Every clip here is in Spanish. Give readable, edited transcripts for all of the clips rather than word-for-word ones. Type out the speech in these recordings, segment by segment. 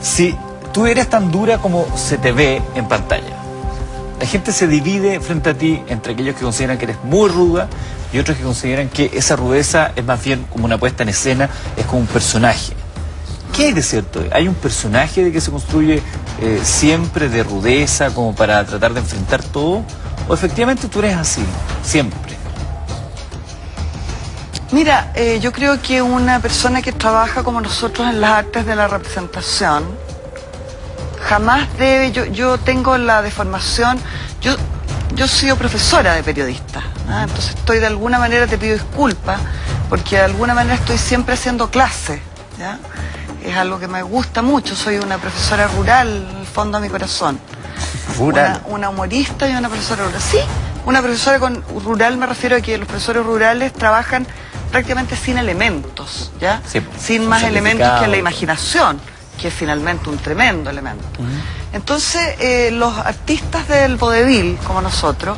Si tú eres tan dura como se te ve en pantalla, la gente se divide frente a ti entre aquellos que consideran que eres muy ruda y otros que consideran que esa rudeza es más bien como una puesta en escena, es como un personaje. ¿Qué hay de cierto? ¿Hay un personaje de que se construye siempre de rudeza como para tratar de enfrentar todo? ¿O efectivamente tú eres así, siempre? Mira, yo creo que una persona que trabaja como nosotros en las artes de la representación jamás debe, yo tengo la deformación, yo he sido profesora de periodista, ¿ah? Entonces estoy de alguna manera, te pido disculpas, porque de alguna manera estoy siempre haciendo clases, ¿ya? Es algo que me gusta mucho, soy una profesora rural en el fondo de mi corazón. ¿Rural? Una humorista y una profesora rural. Sí, una profesora con rural me refiero a que los profesores rurales trabajan prácticamente sin elementos, ¿ya? Sí, sin más elementos que la imaginación, que es finalmente un tremendo elemento. Entonces, los artistas del vodevil, como nosotros,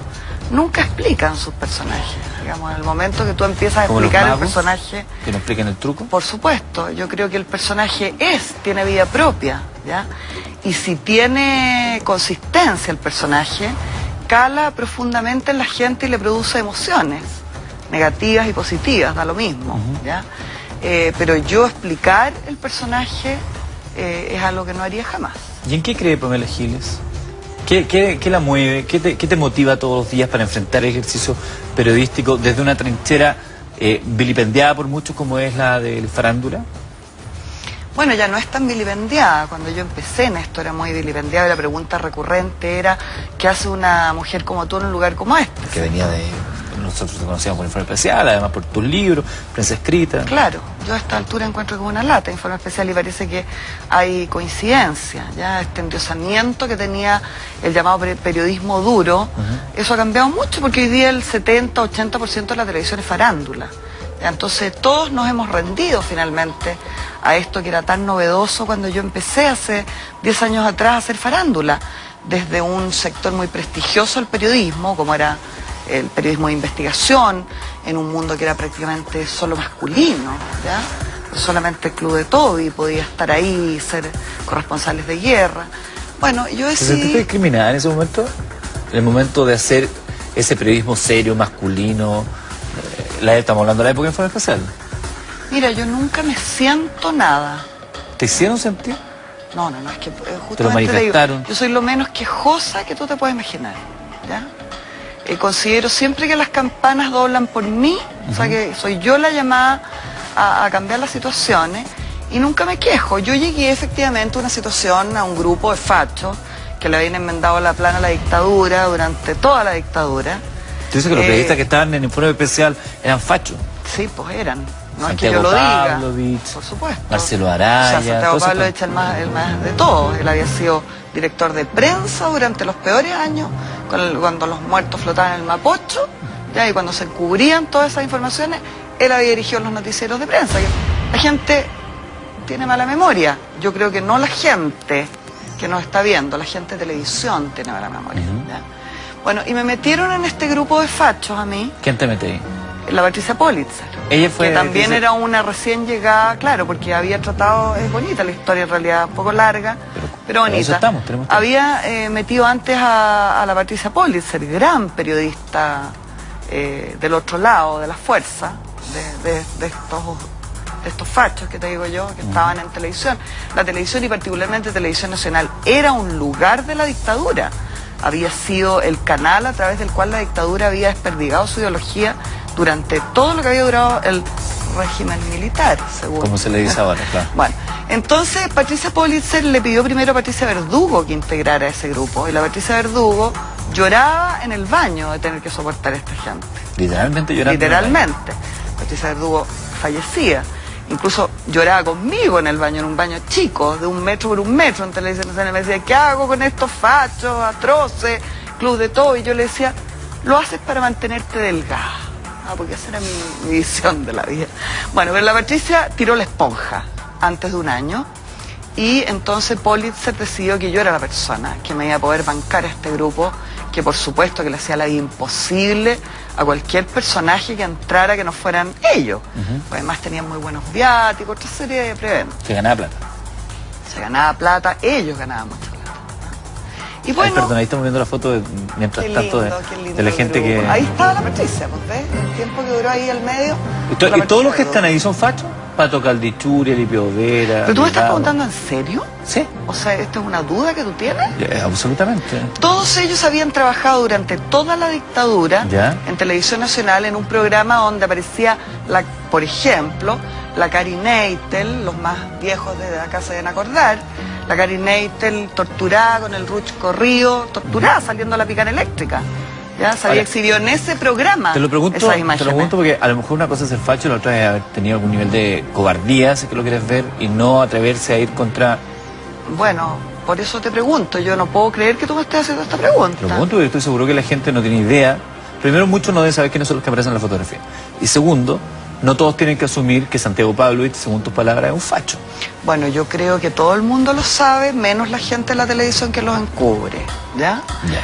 nunca explican sus personajes. Digamos, en el momento que tú empiezas a explicar el personaje... ¿Que no expliquen el truco? Por supuesto, yo creo que el personaje tiene vida propia, ¿ya? Y si tiene consistencia el personaje, cala profundamente en la gente y le produce emociones, negativas y positivas, da lo mismo, ¿ya? Pero yo explicar el personaje es algo que no haría jamás. ¿Y en qué cree Pamela Giles? ¿Qué la mueve? ¿Qué te motiva todos los días para enfrentar el ejercicio periodístico desde una trinchera vilipendiada por muchos como es la del farándula? Bueno, ya no es tan vilipendiada. Cuando yo empecé en esto era muy vilipendiada y la pregunta recurrente era ¿qué hace una mujer como tú en un lugar como este? Que venía de... Nosotros te conocíamos por Informe Especial, además por tus libros, prensa escrita. Claro, yo a esta altura encuentro que es una lata Informe Especial y parece que hay coincidencia, ya este endiosamiento que tenía el llamado periodismo duro, eso ha cambiado mucho porque hoy día el 70-80% de la televisión es farándula. ¿Ya? Entonces todos nos hemos rendido finalmente a esto que era tan novedoso cuando yo empecé hace 10 años atrás a hacer farándula, desde un sector muy prestigioso del periodismo, como era el periodismo de investigación, en un mundo que era prácticamente solo masculino, ¿ya? Solamente el Club de Toby podía estar ahí y ser corresponsales de guerra. Bueno, yo decidí... ¿Te sentiste discriminada en ese momento? En el momento de hacer ese periodismo serio, masculino, estamos hablando de la época de Informe Especial. Mira, yo nunca me siento nada. ¿Te hicieron sentir? No, es que justamente ¿Te lo manifestaron? Yo soy lo menos quejosa que tú te puedes imaginar, ¿ya? Considero siempre que las campanas doblan por mí, o sea que soy yo la llamada a cambiar las situaciones y nunca me quejo. Yo llegué efectivamente a una situación, a un grupo de fachos que le habían enmendado la plana a la dictadura durante toda la dictadura. ¿Tú dices que los periodistas que estaban en Informe Especial eran fachos? Sí, pues eran. No es que Santiago yo lo diga, Pavlovich, por supuesto. Marcelo Araya. O sea, Santiago Pavlovich el más de todos. Él había sido director de prensa durante los peores años, cuando los muertos flotaban en el Mapocho, ¿ya? Y cuando se cubrían todas esas informaciones, él había dirigido los noticieros de prensa. La gente tiene mala memoria. Yo creo que no la gente que nos está viendo, la gente de televisión tiene mala memoria. ¿Ya? Bueno, y me metieron en este grupo de fachos a mí. ¿Quién te metió ahí? La Patricia Pólitzer. Ella fue... Que también era una recién llegada, claro, porque había tratado, es bonita la historia en realidad, un poco larga, pero bonita. Tenemos había metido antes a la Patricia Pólitzer, gran periodista del otro lado de la fuerza, de estos fachos que te digo yo, que estaban en televisión. La televisión y particularmente Televisión Nacional era un lugar de la dictadura. Había sido el canal a través del cual la dictadura había desperdigado su ideología durante todo lo que había durado el régimen militar, según. Como se le dice ahora, claro. Bueno, entonces Patricia Pólitzer le pidió primero a Patricia Verdugo que integrara ese grupo, y la Patricia Verdugo lloraba en el baño de tener que soportar a esta gente. Literalmente llorando. Literalmente. Patricia Verdugo fallecía. Incluso lloraba conmigo en el baño, en un baño chico, de 1 metro por 1 metro, en Televisión Nacional. Me decía, ¿qué hago con estos fachos, atroces, Club de Todo? Y yo le decía, lo haces para mantenerte delgada. Porque esa era mi visión de la vida. Bueno, pero la Patricia tiró la esponja antes de 1 año y entonces Pólitzer decidió que yo era la persona que me iba a poder bancar a este grupo, que por supuesto que le hacía la vida imposible a cualquier personaje que entrara que no fueran ellos. Pues además tenían muy buenos viáticos, otra serie de preventos. Que ganaba plata. se ganaba plata, ellos ganaban mucha plata. Y bueno, ay, perdón, ahí estamos viendo la foto mientras tanto de la gente grupo. que... Ahí estaba la Patricia, pues, ¿ves? El tiempo que duró ahí al medio. ¿Y todos los que están ahí son fachos? Pato Caldichuri, Elipio Vera... ¿Pero tú me estás Delgado. preguntando en serio? Sí, O sea, ¿esto es una duda que tú tienes? absolutamente. Todos ellos habían trabajado durante toda la dictadura ¿Ya? en Televisión Nacional en un programa donde aparecía, por ejemplo, la Cari Neitel, los más viejos de acá se deben acordar, la Cari Neitel torturada con el ruch corrido, torturada saliendo a la picana eléctrica. Ya se había Ahora, exhibido en ese programa Te lo pregunto esas imágenes. porque a lo mejor una cosa es ser facho y la otra es haber tenido algún nivel de cobardía, si es que lo quieres ver, y no atreverse a ir contra... Bueno, por eso te pregunto, yo no puedo creer que tú me estés haciendo esta pregunta. Te lo pregunto porque estoy seguro que la gente no tiene idea. Primero, muchos no deben saber quiénes son los que aparecen en la fotografía. Y segundo, no todos tienen que asumir que Santiago Pavlovich, según tus palabras, es un facho. Bueno, yo creo que todo el mundo lo sabe, menos la gente de la televisión que los encubre, ¿ya? Ya.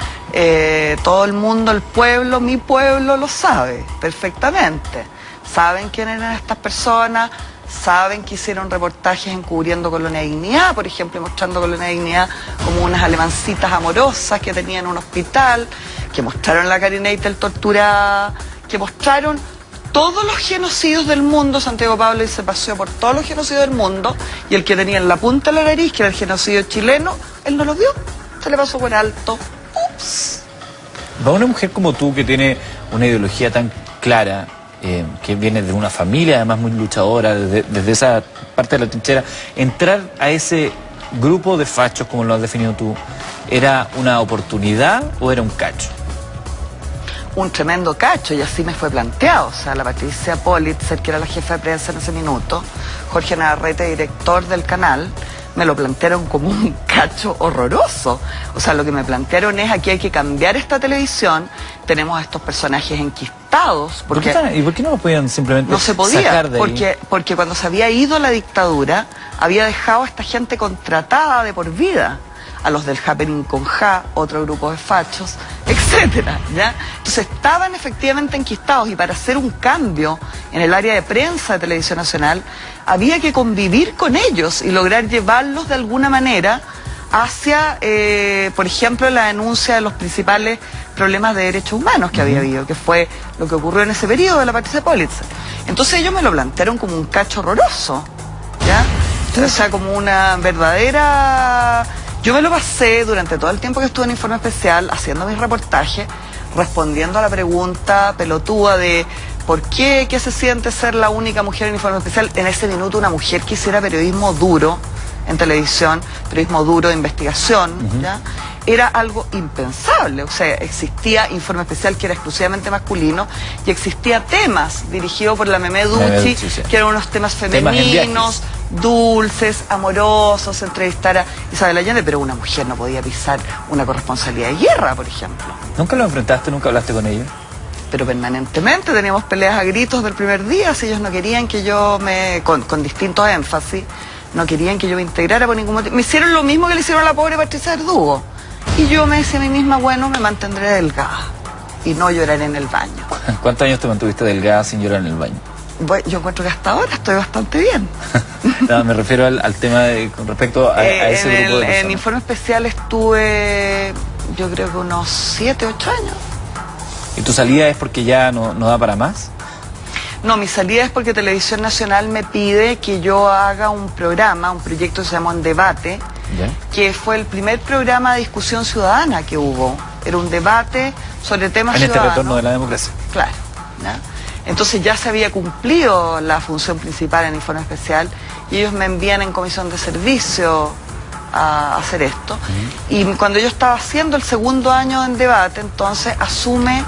Todo el mundo, el pueblo, mi pueblo lo sabe perfectamente. Saben quiénes eran estas personas, saben que hicieron reportajes encubriendo Colonia Dignidad, por ejemplo, mostrando Colonia Dignidad como unas alemancitas amorosas que tenían en un hospital, que mostraron la Cari Neitel torturada, que mostraron todos los genocidios del mundo. Santiago Pablo se paseó por todos los genocidios del mundo, y el que tenía en la punta de la nariz, que era el genocidio chileno, él no lo vio, se le pasó por alto. Ups. Va una mujer como tú, que tiene una ideología tan clara, que viene de una familia además muy luchadora, desde esa parte de la trinchera, entrar a ese grupo de fachos, como lo has definido tú, ¿era una oportunidad o era un cacho? Un tremendo cacho, y así me fue planteado. O sea, la Patricia Politzer, que era la jefa de prensa en ese minuto, Jorge Navarrete, director del canal, me lo plantearon como un cacho horroroso. O sea, lo que me plantearon es: aquí hay que cambiar esta televisión, tenemos a estos personajes enquistados. ¿Y por qué no lo podían simplemente no se podía, sacar de ahí? porque cuando se había ido la dictadura, había dejado a esta gente contratada de por vida, a los del Happening con Ja, otro grupo de fachos, etcétera, ¿ya? Entonces estaban efectivamente enquistados, y para hacer un cambio en el área de prensa de Televisión Nacional había que convivir con ellos y lograr llevarlos de alguna manera hacia, por ejemplo, la denuncia de los principales problemas de derechos humanos que había habido, que fue lo que ocurrió en ese periodo de la Patricia Politzer. Entonces ellos me lo plantearon como un cacho horroroso, ¿ya? O sea, como una verdadera... Yo me lo pasé durante todo el tiempo que estuve en Informe Especial haciendo mis reportajes, respondiendo a la pregunta pelotuda de ¿por qué? ¿Qué se siente ser la única mujer en Informe Especial? En ese minuto, una mujer que hiciera periodismo duro en televisión, periodismo duro de investigación, ¿ya? Era algo impensable. O sea, existía Informe Especial, que era exclusivamente masculino, y existía Temas, dirigido por la Meme Ducci, sí. que eran unos temas femeninos, dulces, amorosos, entrevistar a Isabel Allende, pero una mujer no podía pisar una corresponsalía de guerra, por ejemplo. ¿Nunca lo enfrentaste, nunca hablaste con ellos? Pero permanentemente teníamos peleas a gritos del primer día. Si ellos no querían que yo con distintos énfasis, no querían que yo me integrara por ningún motivo. Me hicieron lo mismo que le hicieron a la pobre Patricia Verdugo. Y yo me decía a mí misma, bueno, me mantendré delgada y no lloraré en el baño. ¿Cuántos años te mantuviste delgada sin llorar en el baño? Bueno, yo encuentro que hasta ahora estoy bastante bien. No, me refiero al tema con respecto a ese grupo de personas. En Informe Especial estuve, yo creo que unos 7, 8 años. ¿Y tu salida es porque ya no da para más? No, mi salida es porque Televisión Nacional me pide que yo haga un programa, un proyecto que se llama En Debate, ¿Ya? que fue el primer programa de discusión ciudadana que hubo. Era un debate sobre temas En este ciudadanos. retorno de la democracia. Claro, ¿ya? Entonces ya se había cumplido la función principal en Informe Especial, y ellos me envían en comisión de servicio a hacer esto. Y cuando yo estaba haciendo el segundo año en Debate, entonces asume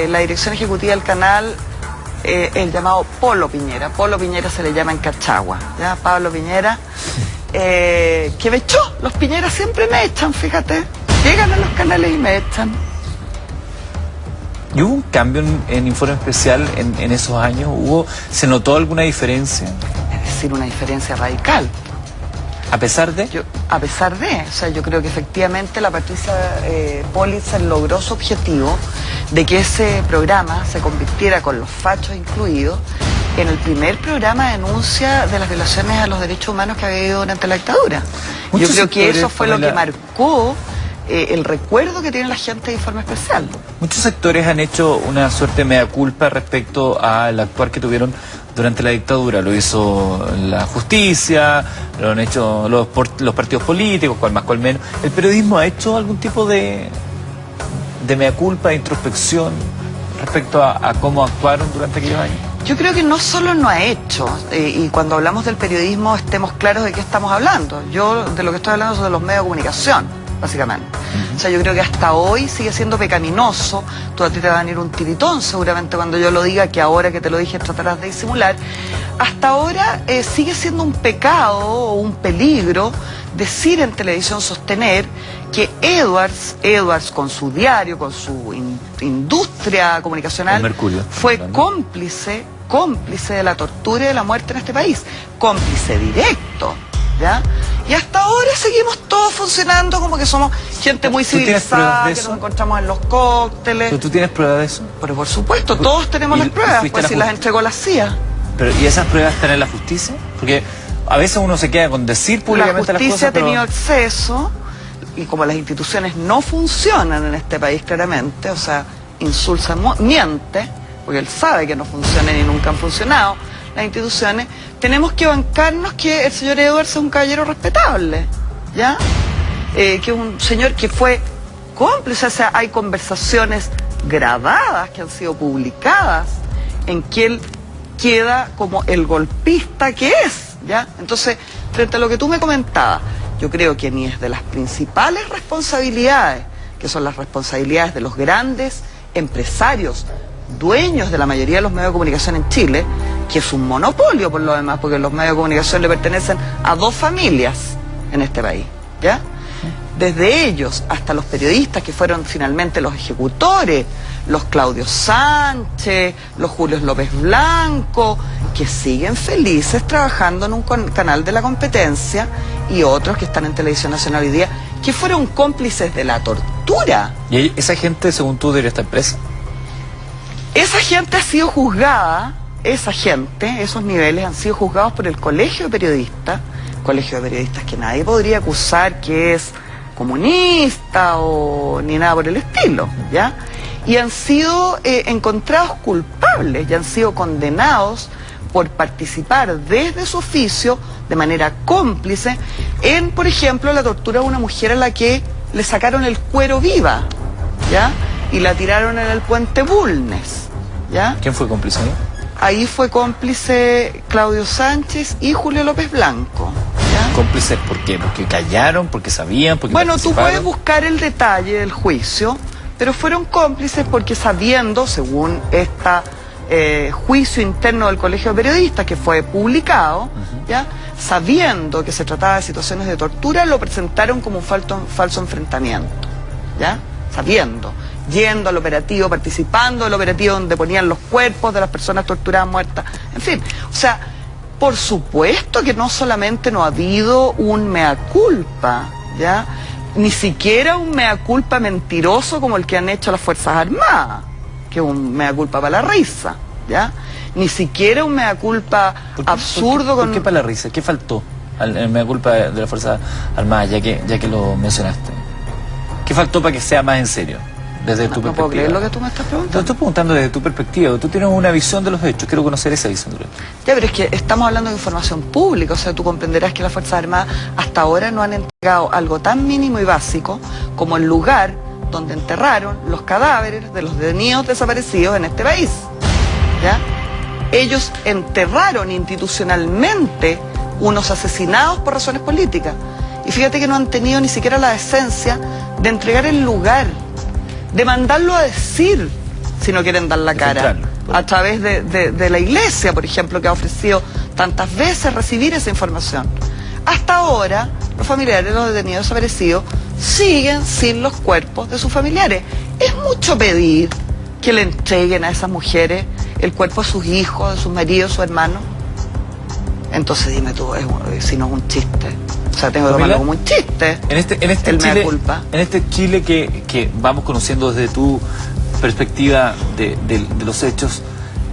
la dirección ejecutiva del canal el llamado Polo Piñera. Polo Piñera se le llama en Cachagua, ¿ya? Pablo Piñera, que me echó. Los Piñeras siempre me echan, fíjate. Llegan a los canales y me echan. ¿Y hubo un cambio en Informe Especial en esos años? ¿Se notó alguna diferencia? Es decir, una diferencia radical. ¿A pesar de? O sea, yo creo que efectivamente la Patricia Politzer logró su objetivo de que ese programa se convirtiera, con los fachos incluidos, en el primer programa de denuncia de las violaciones a los derechos humanos que había habido durante la dictadura. Yo creo que eso fue lo que marcó el recuerdo que tiene la gente de Informe Especial. Muchos sectores han hecho una suerte de mea culpa respecto al actuar que tuvieron durante la dictadura. Lo hizo la justicia, lo han hecho los partidos políticos, cual más, cual menos. ¿El periodismo ha hecho algún tipo de mea culpa, de introspección respecto a cómo actuaron durante aquellos años? Yo creo que no solo no ha hecho, y cuando hablamos del periodismo estemos claros de qué estamos hablando. Yo de lo que estoy hablando es de los medios de comunicación, básicamente. O sea, yo creo que hasta hoy sigue siendo pecaminoso. Tú a ti te va a venir un tiritón seguramente cuando yo lo diga, que ahora que te lo dije tratarás de disimular. Hasta ahora sigue siendo un pecado o un peligro decir en televisión, sostener que Edwards con su diario, con su industria comunicacional, Mercurio, fue cómplice de la tortura y de la muerte en este país, cómplice directo, ¿ya? Y hasta ahora seguimos todos funcionando como que somos gente muy civilizada, que nos encontramos en los cócteles. ¿Pero tú tienes pruebas de eso? Pero por supuesto, todos tenemos las pruebas, pues si las entregó la CIA. Pero, ¿y esas pruebas están en la justicia? Porque a veces uno se queda con decir públicamente las cosas. La justicia ha tenido acceso, y como las instituciones no funcionan en este país claramente, o sea, Insulza miente, porque él sabe que no funcionan y nunca han funcionado las instituciones, tenemos que bancarnos que el señor Edwards es un caballero respetable, ¿ya? Que es un señor que fue cómplice, o sea, hay conversaciones grabadas que han sido publicadas en que él queda como el golpista que es, ¿ya? Entonces, frente a lo que tú me comentabas, yo creo que ni es de las principales responsabilidades, que son las responsabilidades de los grandes empresarios, dueños de la mayoría de los medios de comunicación en Chile, que es un monopolio por lo demás, porque los medios de comunicación le pertenecen a 2 familias en este país, ¿ya? Desde ellos hasta los periodistas que fueron finalmente los ejecutores, los Claudio Sánchez, los Julios López Blanco, que siguen felices trabajando en un canal de la competencia, y otros que están en Televisión Nacional hoy día, que fueron cómplices de la tortura. ¿Y esa gente, según tú, debería estar presa? Esa gente ha sido juzgada, esos niveles han sido juzgados por el Colegio de Periodistas que nadie podría acusar que es comunista o ni nada por el estilo, ¿ya? Y han sido encontrados culpables y han sido condenados por participar desde su oficio de manera cómplice en, por ejemplo, la tortura de una mujer a la que le sacaron el cuero viva, ¿ya? Y la tiraron en el puente Bulnes, ¿ya? ¿Quién fue cómplice ahí? Ahí fue cómplice Claudio Sánchez y Julio López Blanco, ¿ya? ¿Cómplices por qué? ¿Porque callaron? ¿Porque sabían? ¿Porque bueno, tú participaron? puedes buscar el detalle del juicio, pero fueron cómplices porque sabiendo, según juicio interno del Colegio de Periodistas que fue publicado, ¿ya? Sabiendo que se trataba de situaciones de tortura, lo presentaron como un falso enfrentamiento, ¿ya? Sabiendo, yendo al operativo, participando del operativo donde ponían los cuerpos de las personas torturadas, muertas, en fin. O sea, por supuesto que no solamente no ha habido un mea culpa, ¿ya? Ni siquiera un mea culpa mentiroso como el que han hecho las Fuerzas Armadas, que es un mea culpa para la risa, ¿ya? Ni siquiera un mea culpa absurdo. ¿Por qué para la risa? ¿Qué faltó al mea culpa de las Fuerzas Armadas, ya que lo mencionaste? ¿Qué faltó para que sea más en serio? Desde tu perspectiva. No puedo creer lo que tú me estás preguntando. Te estoy preguntando desde tu perspectiva. Tú tienes una visión de los hechos. Quiero conocer esa visión. Ya, pero es que estamos hablando de información pública. O sea, tú comprenderás que las Fuerzas Armadas hasta ahora no han entregado algo tan mínimo y básico como el lugar donde enterraron los cadáveres de los detenidos desaparecidos en este país, ¿ya? Ellos enterraron institucionalmente unos asesinados por razones políticas. Y fíjate que no han tenido ni siquiera la decencia de entregar el lugar, de mandarlo a decir si no quieren dar la cara, a través de la iglesia, por ejemplo, que ha ofrecido tantas veces recibir esa información. Hasta ahora, los familiares de los detenidos desaparecidos siguen sin los cuerpos de sus familiares. Es mucho pedir que le entreguen a esas mujeres el cuerpo de sus hijos, de sus maridos, sus hermanos. Entonces dime tú, si no es un chiste. O sea, tengo que tomarlo como un chiste. En este Chile, culpa. En este Chile que vamos conociendo desde tu perspectiva de los hechos,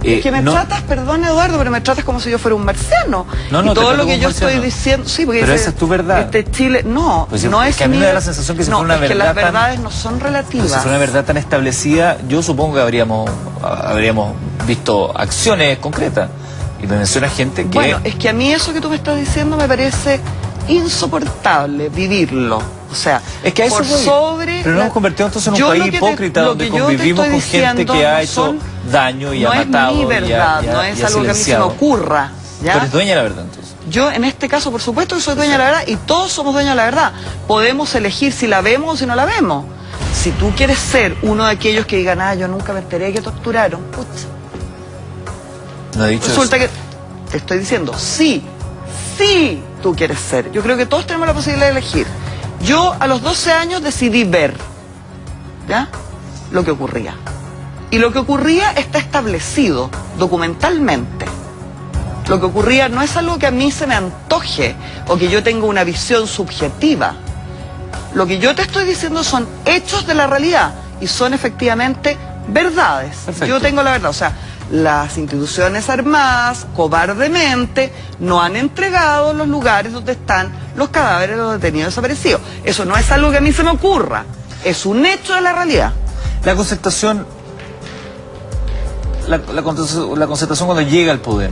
Es que me tratas, perdón Eduardo, pero me tratas como si yo fuera un marciano. No, y todo lo que yo marciano. estoy diciendo, sí, porque pero esa es tu verdad. Este Chile, no, pues no es que a mí me da la sensación que si fuera una es verdad que las tan, verdades no son relativas. Si fuera una verdad tan establecida, yo supongo que habríamos visto acciones concretas. Y me menciona gente que... Bueno, es que a mí eso que tú me estás diciendo me parece insoportable vivirlo. O sea, es que a eso por sobre... Pero nos hemos convertido entonces en un país hipócrita donde convivimos con gente que ha hecho daño y ha matado. No es mi verdad, no es algo que a mí se me ocurra. ¿ya? Tú eres dueña de la verdad entonces. Yo en este caso, por supuesto que soy dueña de la verdad y todos somos dueños de la verdad. Podemos elegir si la vemos o si no la vemos. Si tú quieres ser uno de aquellos que digan, yo nunca me enteré que torturaron, pucha. No he dicho Resulta eso. que te estoy diciendo, sí tú quieres ser. Yo creo que todos tenemos la posibilidad de elegir. Yo a los 12 años decidí ver, ¿ya? Lo que ocurría. Y lo que ocurría está establecido documentalmente. Lo que ocurría no es algo que a mí se me antoje o que yo tenga una visión subjetiva. Lo que yo te estoy diciendo son hechos de la realidad y son efectivamente verdades. Perfecto. Yo tengo la verdad, o sea, las instituciones armadas cobardemente no han entregado los lugares donde están los cadáveres de los detenidos desaparecidos. Eso no es algo que a mí se me ocurra, es un hecho de la realidad. La concertación, la concertación cuando llega al poder,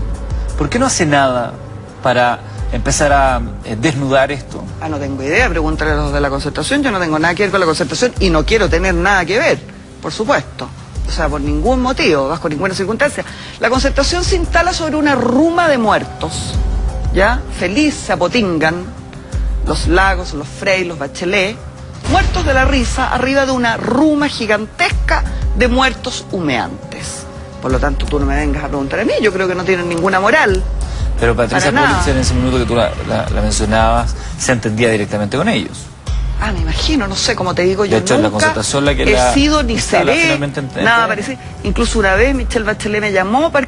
¿por qué no hace nada para empezar a desnudar esto? No tengo idea, pregúntale a los de la concertación, yo no tengo nada que ver con la concertación y no quiero tener nada que ver, por supuesto. O sea, por ningún motivo, bajo ninguna circunstancia. La concertación se instala sobre una ruma de muertos, ¿ya? Feliz se apotingan los Lagos, los Frey, los Bachelet, muertos de la risa arriba de una ruma gigantesca de muertos humeantes. Por lo tanto, tú no me vengas a preguntar a mí, yo creo que no tienen ninguna moral. Pero Patricia Pulitzer, en ese minuto que tú la mencionabas, se entendía directamente con ellos. Me imagino, no sé, como te digo, yo de hecho, nunca la concertación la que he sido ni seré, nada parece. parecido. Incluso una vez Michelle Bachelet me llamó para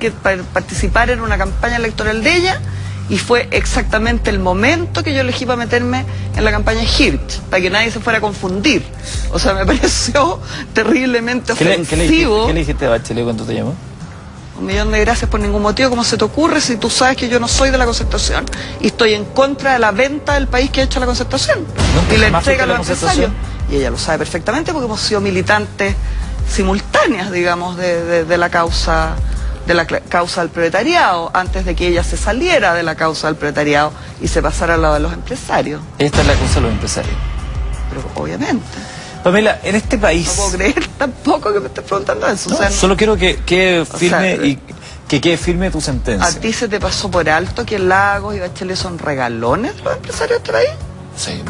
participar en una campaña electoral de ella y fue exactamente el momento que yo elegí para meterme en la campaña Hirsch, para que nadie se fuera a confundir. O sea, me pareció terriblemente ofensivo. ¿Qué le dijiste a Bachelet cuando te llamó? 1.000.000 de gracias por ningún motivo. ¿Cómo se te ocurre si tú sabes que yo no soy de la concertación y estoy en contra de la venta del país que ha hecho la concertación? ¿Nunca Y le jamás entrega a fuiste a la los empresarios. concertación? Y ella lo sabe perfectamente porque hemos sido militantes simultáneas, digamos, de la causa del proletariado, antes de que ella se saliera de la causa del proletariado y se pasara al lado de los empresarios. Esta es la causa de los empresarios. Pero obviamente. Pamela, en este país... No puedo creer tampoco que me estés preguntando eso. No, o sea, solo quiero que quede firme y que quede firme tu sentencia. ¿A ti se te pasó por alto que Lagos y Bachelet son regalones de los empresarios de este país? Sí,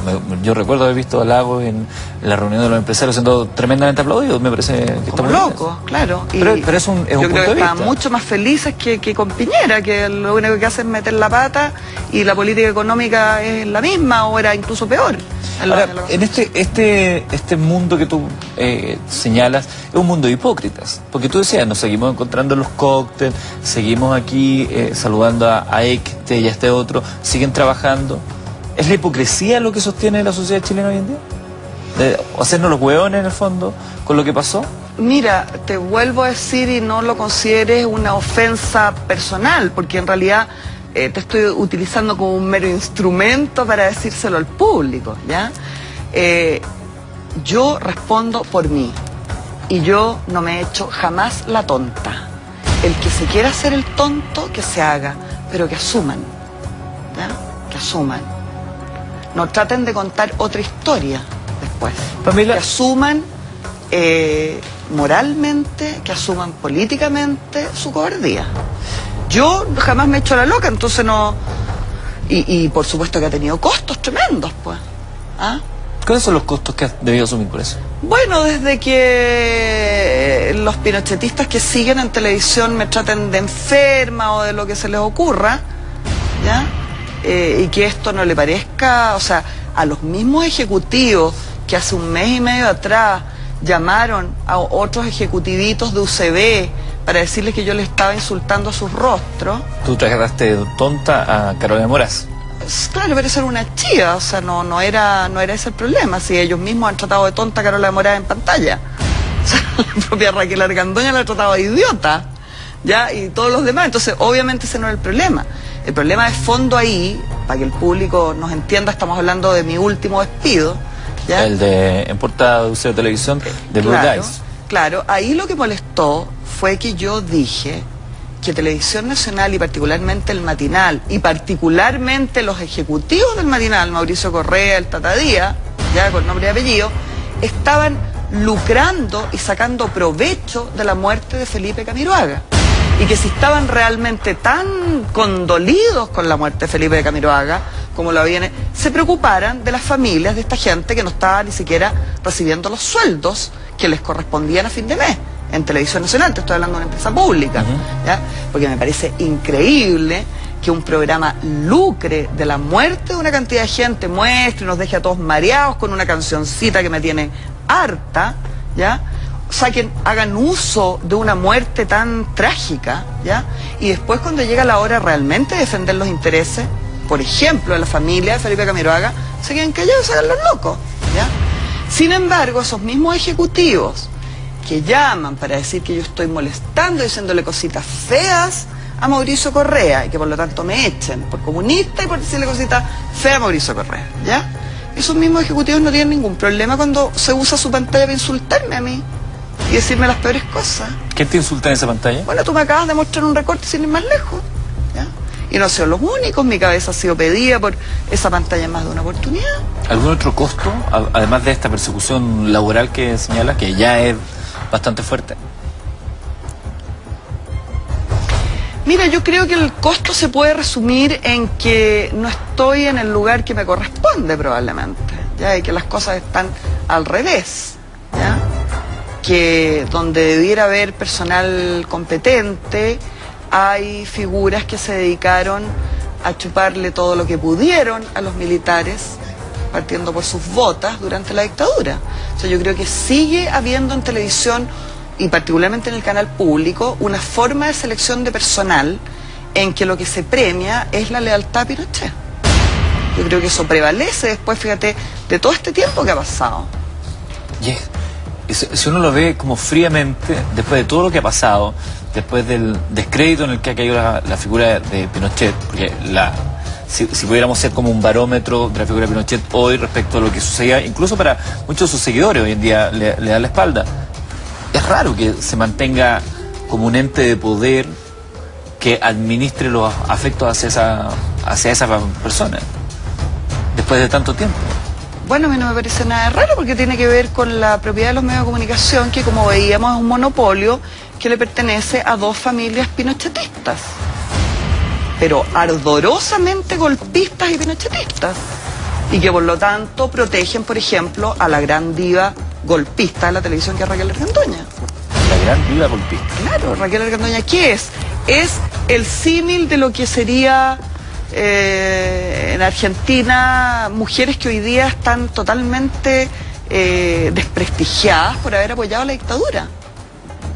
yo recuerdo haber visto a Lagos en la reunión de los empresarios siendo tremendamente aplaudidos, me parece que está muy loco, claro. Pero es un punto de vista. Yo creo que estaban mucho más felices que con Piñera, que lo único que hace es meter la pata y la política económica es la misma o era incluso peor. Ahora, en este mundo que tú señalas, es un mundo de hipócritas. Porque tú decías, nos seguimos encontrando en los cócteles, seguimos aquí saludando a este y a este otro, siguen trabajando. ¿Es la hipocresía lo que sostiene la sociedad chilena hoy en día? ¿Hacernos los hueones en el fondo con lo que pasó? Mira, te vuelvo a decir y no lo consideres una ofensa personal, porque en realidad te estoy utilizando como un mero instrumento para decírselo al público, ¿ya? Yo respondo por mí y yo no me he hecho jamás la tonta. El que se quiera hacer el tonto, que se haga, pero que asuman, ¿ya? Que asuman. No traten de contar otra historia después. Pamela, que asuman moralmente, que asuman políticamente su cobardía. Yo jamás me he hecho la loca, entonces no... Y por supuesto que ha tenido costos tremendos, pues. ¿Cuáles son los costos que has debido asumir por eso? Bueno, desde que los pinochetistas que siguen en televisión me traten de enferma o de lo que se les ocurra, ¿ya? Y que esto no le parezca, o sea, a los mismos ejecutivos que hace un mes y medio atrás llamaron a otros ejecutivitos de UCB para decirles que yo les estaba insultando a sus rostros. Tú trataste tonta a Carolina Moraz. Claro, pero eso era una chía, o sea, no era ese el problema, si ellos mismos han tratado de tonta a Carolina Moraz en pantalla. O sea, la propia Raquel Argandoña la ha tratado de idiota, ¿ya? Y todos los demás. Entonces, obviamente ese no es el problema. El problema de fondo ahí, para que el público nos entienda, estamos hablando de mi último despido, ¿ya? El de en portada de Useo Televisión de Blue Claro, Guys. claro, ahí lo que molestó fue que yo dije que Televisión Nacional y particularmente el matinal y particularmente los ejecutivos del matinal, Mauricio Correa, el Tata Díaz, ya con nombre y apellido, estaban lucrando y sacando provecho de la muerte de Felipe Camiroaga. Y que si estaban realmente tan condolidos con la muerte de Felipe Camiroaga, como lo habían, se preocuparan de las familias de esta gente que no estaba ni siquiera recibiendo los sueldos que les correspondían a fin de mes en Televisión Nacional. Te estoy hablando de una empresa pública, ¿ya? Porque me parece increíble que un programa lucre de la muerte de una cantidad de gente, muestre y nos deje a todos mareados con una cancioncita que me tiene harta, ¿ya? Hagan uso de una muerte tan trágica, ¿ya? Y después, cuando llega la hora realmente de defender los intereses, por ejemplo, de la familia de Felipe Camiroaga, se quedan callados, se hagan los locos, ¿ya? Sin embargo, esos mismos ejecutivos que llaman para decir que yo estoy molestando, diciéndole cositas feas a Mauricio Correa y que por lo tanto me echen por comunista y por decirle cositas feas a Mauricio Correa, ¿ya? Esos mismos ejecutivos no tienen ningún problema cuando se usa su pantalla para insultarme a mí y decirme las peores cosas. ¿Quién te insulta en esa pantalla? Bueno, tú me acabas de mostrar un recorte sin ir más lejos, ¿ya? Y no son los únicos, mi cabeza ha sido pedida por esa pantalla en más de una oportunidad. ¿Algún otro costo, además de esta persecución laboral que señala, que ya es bastante fuerte? Mira, yo creo que el costo se puede resumir en que no estoy en el lugar que me corresponde probablemente, ¿ya? Y que las cosas están al revés, ¿ya? Que donde debiera haber personal competente, hay figuras que se dedicaron a chuparle todo lo que pudieron a los militares, partiendo por sus botas durante la dictadura. O sea, yo creo que sigue habiendo en televisión, y particularmente en el canal público, una forma de selección de personal en que lo que se premia es la lealtad a Pinochet. Yo creo que eso prevalece después, fíjate, de todo este tiempo que ha pasado. Si uno lo ve como fríamente, después de todo lo que ha pasado, después del descrédito en el que ha caído la figura de Pinochet, porque si pudiéramos ser como un barómetro de la figura de Pinochet hoy respecto a lo que sucedía, incluso para muchos de sus seguidores hoy en día le dan la espalda. Es raro que se mantenga como un ente de poder que administre los afectos hacia esa persona, después de tanto tiempo. Bueno, a mí no me parece nada raro porque tiene que ver con la propiedad de los medios de comunicación, que como veíamos es un monopolio que le pertenece a dos familias pinochetistas, pero ardorosamente golpistas y pinochetistas, y que por lo tanto protegen, por ejemplo, a la gran diva golpista de la televisión, que es Raquel Argandoña. La gran diva golpista. Claro, Raquel Argandoña, ¿qué es? Es el símil de lo que sería en Argentina mujeres que hoy día están totalmente desprestigiadas por haber apoyado la dictadura.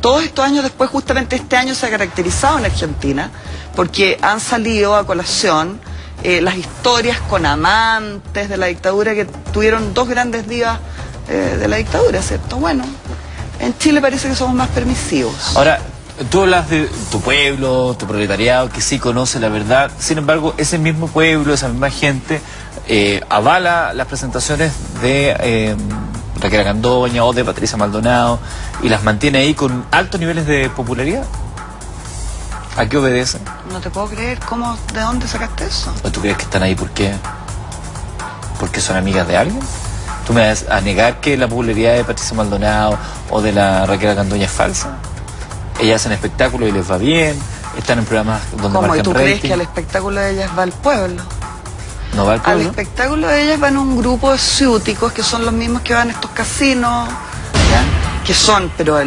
Todos estos años después, justamente este año se ha caracterizado en Argentina porque han salido a colación las historias con amantes de la dictadura que tuvieron dos grandes divas de la dictadura, ¿cierto? Bueno, en Chile parece que somos más permisivos. Ahora, tú hablas de tu pueblo, tu proletariado, que sí conoce la verdad. Sin embargo, ese mismo pueblo, esa misma gente, avala las presentaciones de Raquel Argandoña o de Patricia Maldonado y las mantiene ahí con altos niveles de popularidad. ¿A qué obedecen? No te puedo creer. ¿Cómo? ¿De dónde sacaste eso? ¿O tú crees que están ahí porque son amigas de alguien? ¿Tú me vas a negar que la popularidad de Patricia Maldonado o de la Raquel Argandoña es falsa? Ellas hacen espectáculos y les va bien, están en programas donde ¿Cómo? marcan ¿Y tú rating. crees que al espectáculo de ellas va el pueblo? ¿No va al pueblo? Al espectáculo de ellas van un grupo de ciúticos que son los mismos que van a estos casinos, ¿ya? Que son, pero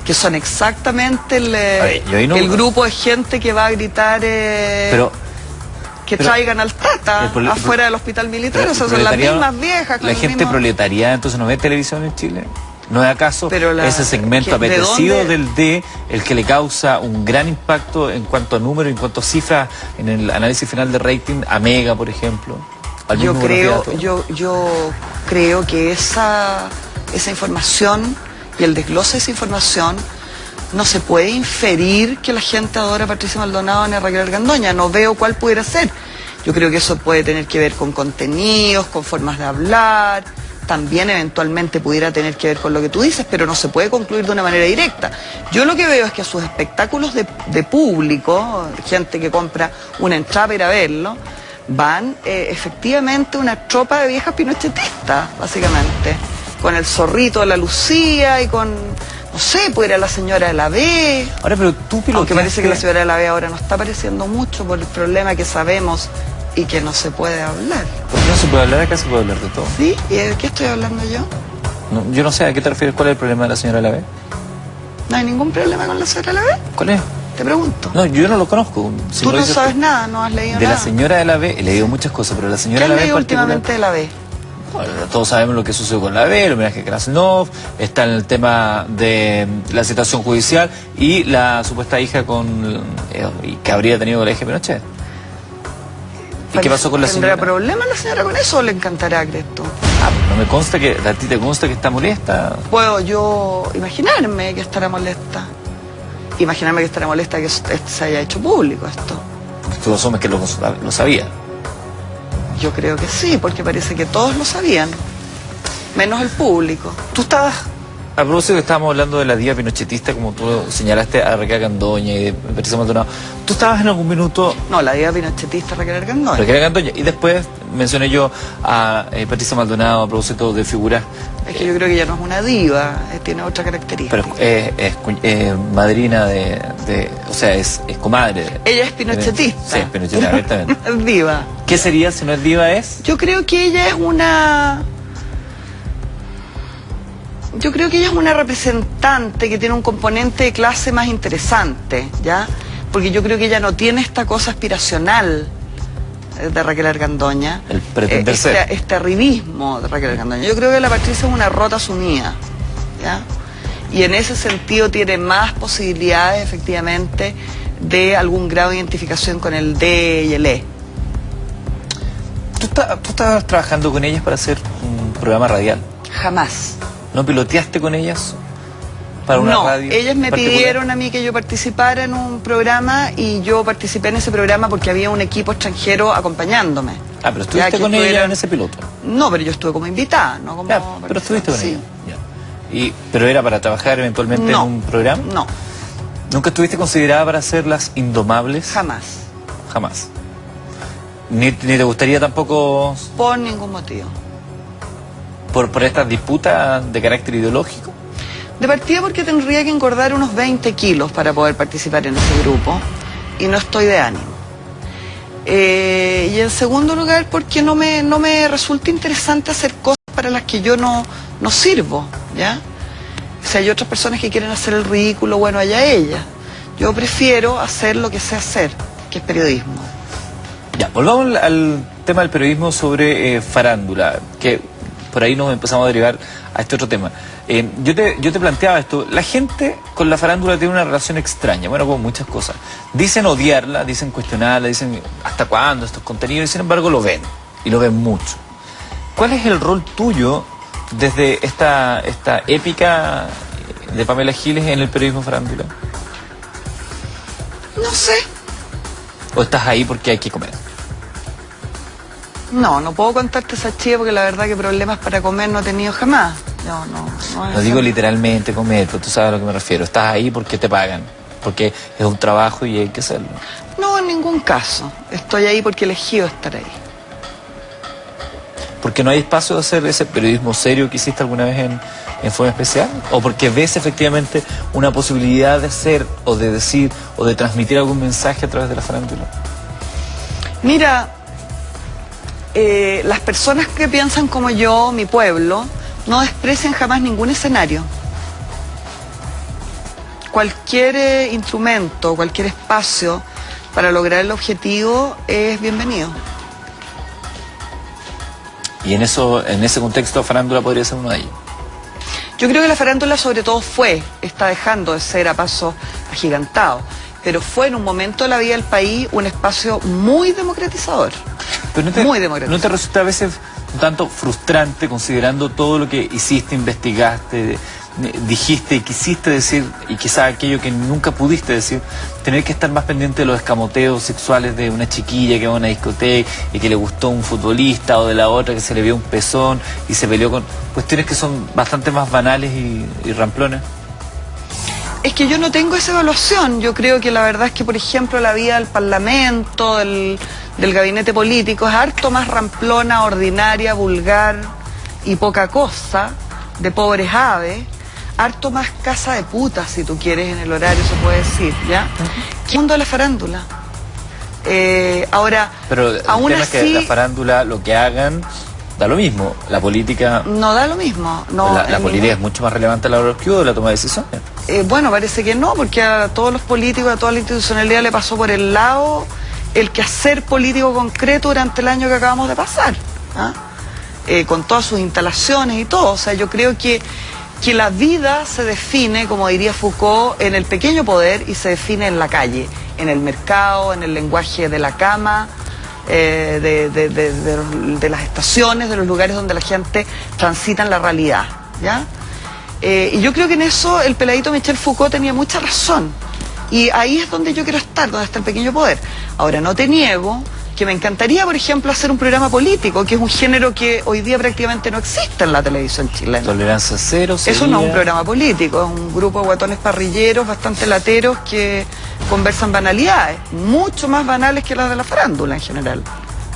que son exactamente el grupo de gente que va a gritar que traigan al Tata afuera del hospital militar. O sea, son las mismas viejas. La gente proletariada entonces no ve televisión en Chile. ¿No es acaso ese segmento apetecido del D el que le causa un gran impacto en cuanto a números, en cuanto a cifras, en el análisis final de rating a Mega, por ejemplo? Yo creo que esa información y el desglose de esa información no se puede inferir que la gente adora a Patricia Maldonado ni a Raquel Argandoña. No veo cuál pudiera ser. Yo creo que eso puede tener que ver con contenidos, con formas de hablar, también eventualmente pudiera tener que ver con lo que tú dices, pero no se puede concluir de una manera directa. Yo lo que veo es que a sus espectáculos de público, gente que compra una entrada para ir a verlo, van efectivamente una tropa de viejas pinochetistas, básicamente, con el zorrito de la Lucía y con, no sé, puede ir a la señora de la B. Ahora, pero tú piloteaste... Aunque parece que la señora de la B ahora no está apareciendo mucho por el problema que sabemos y que no se puede hablar. ¿Por qué no se puede hablar? Acá se puede hablar de todo. ¿Sí? ¿Y de qué estoy hablando yo? No, yo no sé, ¿a qué te refieres? ¿Cuál es el problema de la señora de la B? ¿No hay ningún problema con la señora de la B? ¿Cuál es? Te pregunto. No, yo no lo conozco. Si Tú lo no dices sabes tú. nada, no has leído De nada. la señora de la B he leído muchas cosas, pero la señora ¿Qué de has la B leído en particular... últimamente de la B? Bueno, todos sabemos lo que sucedió con la B, el homenaje a Krasnov, está en el tema de la situación judicial y la supuesta hija que habría tenido con la hija de Pinochet. ¿Y qué pasó con la señora? ¿Tendrá problema la señora con eso o le encantará, crees tú? No me consta que, ¿a ti te consta que está molesta? Puedo yo imaginarme que estará molesta. Imaginarme que estará molesta que se haya hecho público esto. Porque tú asumes que lo sabía. Yo creo que sí, porque parece que todos lo sabían, menos el público. Tú estabas, a propósito que estábamos hablando de la diva pinochetista, como tú señalaste a Raquel Argandoña y de Patricia Maldonado, ¿tú estabas en algún minuto... No, la diva pinochetista Raquel Argandoña. Raquel Argandoña, y después mencioné yo a Patricia Maldonado a propósito de figuras... Es que yo creo que ella no es una diva, tiene otra característica. Pero es madrina o sea, es comadre. Ella es pinochetista. Sí, es pinochetista, abiertamente. Es diva. ¿Qué sería si no es diva? Yo creo que ella es una... Yo creo que ella es una representante que tiene un componente de clase más interesante, ¿ya? Porque yo creo que ella no tiene esta cosa aspiracional de Raquel Argandoña. El pretender ser. Este arribismo de Raquel Argandoña. Yo creo que la Patricia es una rota sumida, ¿ya? Y en ese sentido tiene más posibilidades, efectivamente, de algún grado de identificación con el D y el E. ¿Tú estabas trabajando con ellas para hacer un programa radial? Jamás. ¿No piloteaste con ellas para una radio? No, ellas me particular? pidieron a mí que yo participara en un programa y yo participé en ese programa porque había un equipo extranjero acompañándome. Ah, pero estuviste con ellas en ese piloto. No, pero yo estuve como invitada, no como... Ya, pero estuviste con sí. ellas. Ya. ¿Pero era para trabajar eventualmente en un programa? No. ¿Nunca estuviste considerada para hacer Las Indomables? Jamás. Jamás. ¿Ni te gustaría tampoco...? Por ningún motivo. ¿Por estas disputas de carácter ideológico? De partida porque tendría que engordar unos 20 kilos para poder participar en ese grupo y no estoy de ánimo. Y en segundo lugar porque no me resulta interesante hacer cosas para las que yo no sirvo, ¿ya? Si hay otras personas que quieren hacer el ridículo, bueno, allá ellas. Yo prefiero hacer lo que sé hacer, que es periodismo. Ya, volvamos al tema del periodismo sobre farándula, que por ahí nos empezamos a derivar a este otro tema. Yo te planteaba esto, la gente con la farándula tiene una relación extraña, bueno, con muchas cosas. Dicen odiarla, dicen cuestionarla, dicen hasta cuándo estos contenidos, y sin embargo lo ven, y lo ven mucho. ¿Cuál es el rol tuyo desde esta épica de Pamela Giles en el periodismo farándula? No sé. ¿O estás ahí porque hay que comer? No puedo contarte esa chiva porque la verdad que problemas para comer no he tenido jamás. No digo literalmente comer, pero tú sabes a lo que me refiero. Estás ahí porque te pagan, porque es un trabajo y hay que hacerlo. No, en ningún caso. Estoy ahí porque he elegido estar ahí. ¿Porque no hay espacio de hacer ese periodismo serio que hiciste alguna vez en Forma Especial? ¿O porque ves efectivamente una posibilidad de hacer o de decir o de transmitir algún mensaje a través de la farándula? Mira, las personas que piensan como yo, mi pueblo, no desprecian jamás ningún escenario. Cualquier instrumento, cualquier espacio para lograr el objetivo es bienvenido. Y en ese contexto, farándula podría ser uno de ellos. Yo creo que la farándula sobre todo está dejando de ser a paso agigantado, pero fue en un momento de la vida del país un espacio muy democratizador. Pero ¿no te resulta a veces un tanto frustrante considerando todo lo que hiciste, investigaste, dijiste y quisiste decir, y quizás aquello que nunca pudiste decir, tener que estar más pendiente de los escamoteos sexuales de una chiquilla que va a una discoteca y que le gustó un futbolista, o de la otra que se le vio un pezón y se peleó con cuestiones que son bastante más banales y ramplonas? Es que yo no tengo esa evaluación. Yo creo que la verdad es que, por ejemplo, la vida del Parlamento, del gabinete político, es harto más ramplona, ordinaria, vulgar y poca cosa, de pobres aves, harto más casa de putas, si tú quieres, en el horario se puede decir, ¿ya? ¿Qué mundo de la farándula? Ahora, pero el aún tema así, es que la farándula, lo que hagan, da lo mismo. La política... no da lo mismo. No, la política es mucho más relevante a la hora de la toma de decisiones. Bueno, parece que no, porque a todos los políticos, a toda la institucionalidad le pasó por el lado el quehacer político concreto durante el año que acabamos de pasar, ¿ah? Con todas sus instalaciones y todo. O sea, yo creo que la vida se define, como diría Foucault, en el pequeño poder, y se define en la calle, en el mercado, en el lenguaje de la cama, de las estaciones, de los lugares donde la gente transita en la realidad, ¿ya? Y yo creo que en eso el peladito Michel Foucault tenía mucha razón. Y ahí es donde yo quiero estar, donde está el pequeño poder. Ahora, no te niego que me encantaría, por ejemplo, hacer un programa político, que es un género que hoy día prácticamente no existe en la televisión chilena. Tolerancia cero sería... Eso no es un programa político, es un grupo de guatones parrilleros bastante lateros que conversan banalidades, mucho más banales que las de la farándula en general,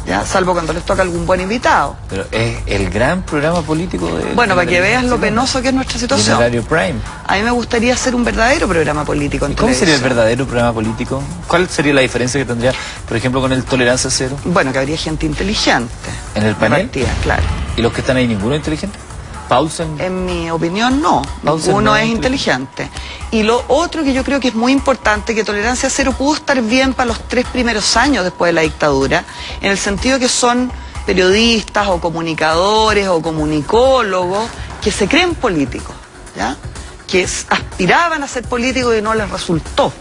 ¿ya? Salvo cuando les toca algún buen invitado. Pero es el gran programa político de... Bueno, para que veas lo penoso que es nuestra situación. Horario prime. A mí me gustaría hacer un verdadero programa político en ¿Y cómo sería el televisión. verdadero programa político? ¿Cuál sería la diferencia que tendría, por ejemplo, con el Tolerancia Cero? Bueno, que habría gente inteligente. ¿En el panel? De partida, claro. ¿Y los que están ahí, ninguno inteligente? Paulsen. En mi opinión, no. Paulsen Ninguno no es es inteligente. Y lo otro que yo creo que es muy importante, que Tolerancia Cero pudo estar bien para los 3 primeros años después de la dictadura, en el sentido que son periodistas o comunicadores o comunicólogos que se creen políticos, ¿ya? Que aspiraban a ser políticos y no les resultó.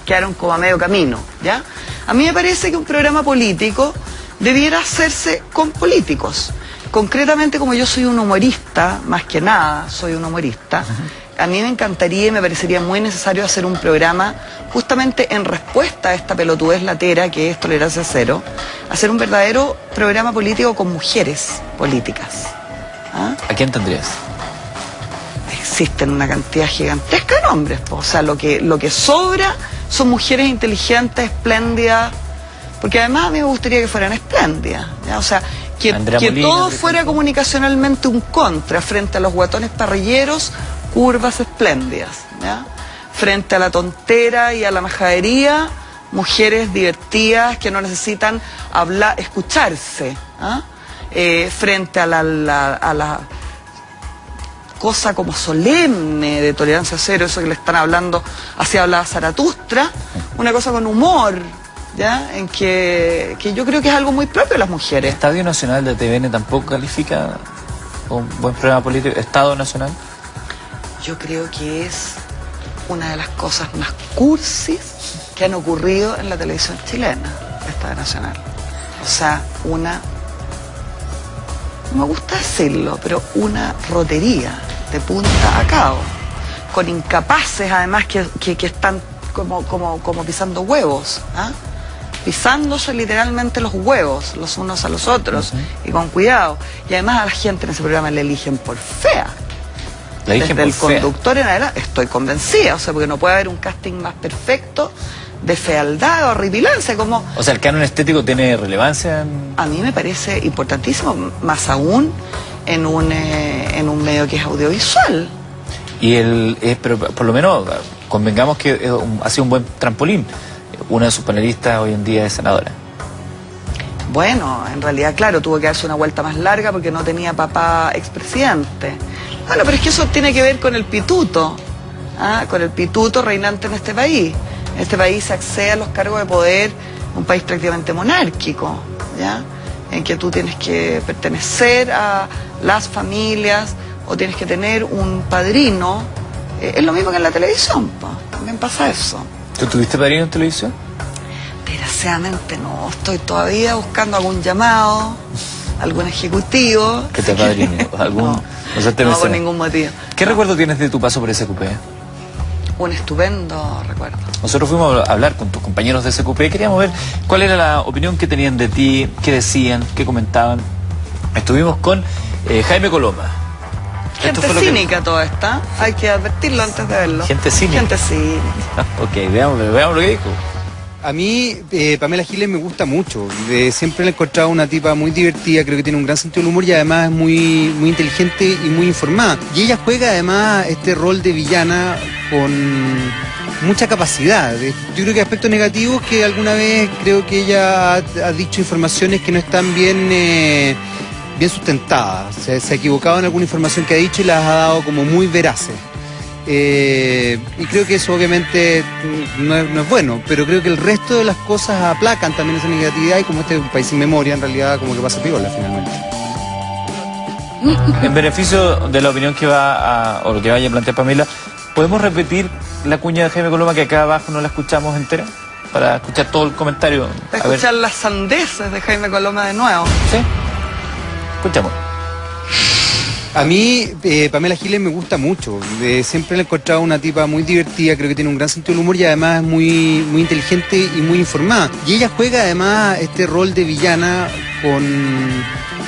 Quedaron como a medio camino, ¿ya? A mí me parece que un programa político debiera hacerse con políticos. Concretamente, como yo soy un humorista, más que nada soy un humorista, a mí me encantaría y me parecería muy necesario hacer un programa justamente en respuesta a esta pelotudez latera que es Tolerancia Cero, hacer un verdadero programa político con mujeres políticas. ¿Ah? ¿A quién tendrías? Existen una cantidad gigantesca de nombres, o sea, lo que sobra son mujeres inteligentes, espléndidas, porque además a mí me gustaría que fueran espléndidas, ¿ya? O sea, que Molina, todo fuera comunicacionalmente un contra frente a los guatones parrilleros, curvas espléndidas, ¿ya? Frente a la tontera y a la majadería, mujeres divertidas que no necesitan hablar, escucharse, ¿ah? Frente a la cosa como solemne de Tolerancia Cero, eso que le están hablando, así hablaba Zaratustra, una cosa con humor, ¿ya? En que yo creo que es algo muy propio de las mujeres. ¿Estadio Nacional de TVN tampoco califica un buen programa político? ¿Estado Nacional? Yo creo que es una de las cosas más cursis que han ocurrido en la televisión chilena, Estado Nacional. O sea, no me gusta decirlo, pero una rotería de punta a cabo, con incapaces además que están como pisando huevos, ¿ah? Pisándose literalmente los huevos los unos a los otros, y con cuidado. Y además a la gente en ese programa le eligen por fea. Desde el conductor en adelante, estoy convencida, o sea, porque no puede haber un casting más perfecto de fealdad o horripilancia, como... O sea, ¿el canon estético tiene relevancia? A mí me parece importantísimo, más aún en un medio que es audiovisual. Pero por lo menos convengamos que ha sido un buen trampolín. Una de sus panelistas hoy en día es senadora. Bueno, en realidad, claro, tuvo que darse una vuelta más larga porque no tenía papá expresidente. Bueno, pero es que eso tiene que ver con el pituto, ¿ah? Con el pituto reinante en este país. En este país se accede a los cargos de poder, un país prácticamente monárquico, ¿ya? En que tú tienes que pertenecer a las familias o tienes que tener un padrino. Es lo mismo que en la televisión, po. También pasa eso. ¿Tú tuviste padrino en televisión? Desgraciadamente no, estoy todavía buscando algún llamado, algún ejecutivo. ¿Qué te padrino? ¿Algún No, por ningún motivo. ¿Qué recuerdo tienes de tu paso por SQP? Un estupendo recuerdo. Nosotros fuimos a hablar con tus compañeros de SQP, queríamos ver cuál era la opinión que tenían de ti, qué decían, qué comentaban. Estuvimos con Jaime Coloma. Gente cínica toda esta, hay que advertirlo antes de verlo. Gente cínica. Gente cínica. Ok, veamos lo que dijo. A mí, Pamela Giles me gusta mucho. Siempre la he encontrado una tipa muy divertida, creo que tiene un gran sentido del humor y además es muy inteligente y muy informada. Y ella juega además este rol de villana con mucha capacidad. Yo creo que aspectos negativos que alguna vez creo que ella ha dicho informaciones que no están bien sustentadas. Se ha equivocado en alguna información que ha dicho y las ha dado como muy veraces. Y creo que eso obviamente no es bueno, pero creo que el resto de las cosas aplacan también esa negatividad y como este es un país sin memoria, en realidad como que pasa piola finalmente. En beneficio de la opinión que o lo que vaya a plantear Pamela, ¿podemos repetir la cuña de Jaime Coloma que acá abajo no la escuchamos entera? Para escuchar todo el comentario. Para escuchar las sandeces de Jaime Coloma de nuevo. Sí. Escuchamos. A mí, Pamela Giles me gusta mucho. Siempre la he encontrado una tipa muy divertida, creo que tiene un gran sentido del humor y además es muy inteligente y muy informada. Y ella juega además este rol de villana con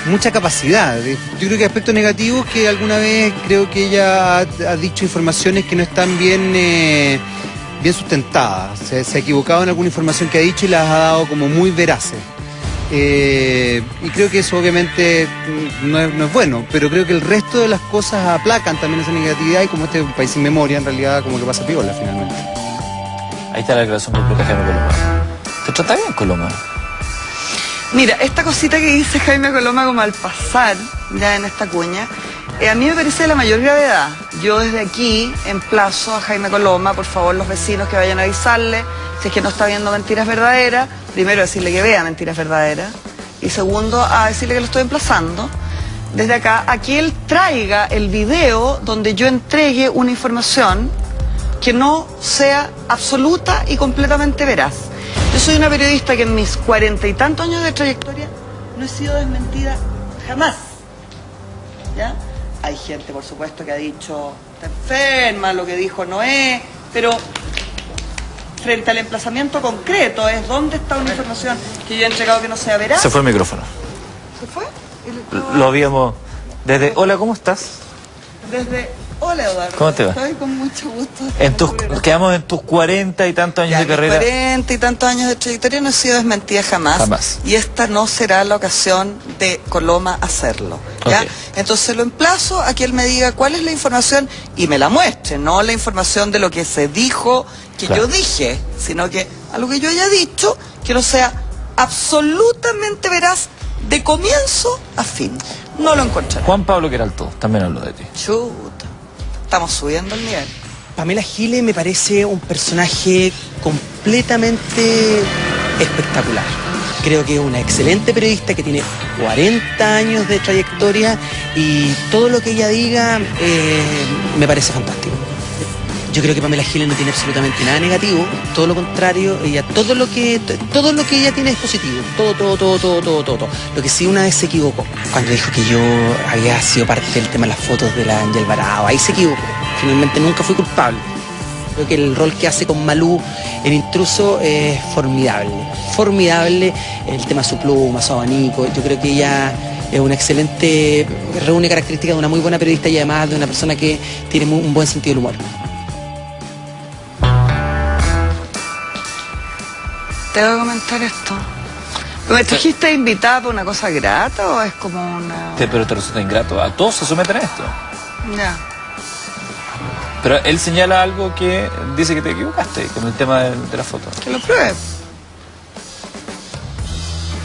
mucha capacidad. Yo creo que aspectos negativos que alguna vez creo que ella ha dicho informaciones que no están bien sustentadas. Se ha equivocado en alguna información que ha dicho y las ha dado como muy veraces. Y creo que eso obviamente no es bueno, pero creo que el resto de las cosas aplacan también esa negatividad y como este es un país sin memoria, en realidad como que pasa piola finalmente. Ahí está la declaración completa de Jaime Coloma. ¿Te trata bien, Coloma? Mira, esta cosita que dice Jaime Coloma como al pasar, ya en esta cuña, a mí me parece de la mayor gravedad. Yo desde aquí emplazo a Jaime Coloma, por favor los vecinos que vayan a avisarle, si es que no está viendo Mentiras Verdaderas, primero decirle que vea Mentiras Verdaderas, y segundo a decirle que lo estoy emplazando, desde acá, a que él traiga el video donde yo entregue una información que no sea absoluta y completamente veraz. Yo soy una periodista que en mis 40 y tantos años de trayectoria no he sido desmentida jamás. ¿Ya? Hay gente, por supuesto, que ha dicho, está enferma, lo que dijo no es, pero frente al emplazamiento concreto es dónde está una información que yo he entregado que no sea veraz. Se fue el micrófono. ¿Se fue? Lo habíamos... Desde... Hola, ¿cómo estás? Desde... Hola, Eduardo. ¿Cómo te va? Estoy con mucho gusto. Quedamos en tus 40 y tantos años de carrera. 40 y tantos años de trayectoria no he sido desmentida jamás. Jamás. Y esta no será la ocasión de Coloma hacerlo. ¿Ya? Okay. Entonces lo emplazo a que él me diga cuál es la información y me la muestre, no la información de lo que se dijo, que claro, yo dije, sino que a lo que yo haya dicho, que no sea absolutamente veraz de comienzo a fin. No lo encontraré. Juan Pablo Queraltó también habló de ti. Chuta. Estamos subiendo el nivel. Pamela Giles me parece un personaje completamente espectacular. Creo que es una excelente periodista que tiene 40 años de trayectoria y todo lo que ella diga me parece fantástico. Yo creo que Pamela Giles no tiene absolutamente nada negativo, todo lo contrario, ella todo lo que ella tiene es positivo, todo. Lo que sí una vez se equivocó, cuando dijo que yo había sido parte del tema de las fotos de la Ángel Barao, ahí se equivocó, finalmente nunca fui culpable. Creo que el rol que hace con Malú en Intruso es formidable, el tema de su pluma, su abanico, yo creo que ella es una excelente, reúne características de una muy buena periodista y además de una persona que tiene un buen sentido del humor. Te voy a comentar esto. ¿Me trajiste invitada por una cosa grata o es como una...? Pero te resulta ingrato. A todos se someten a esto. Ya. Pero él señala algo que dice que te equivocaste con el tema de la foto. Que lo pruebe.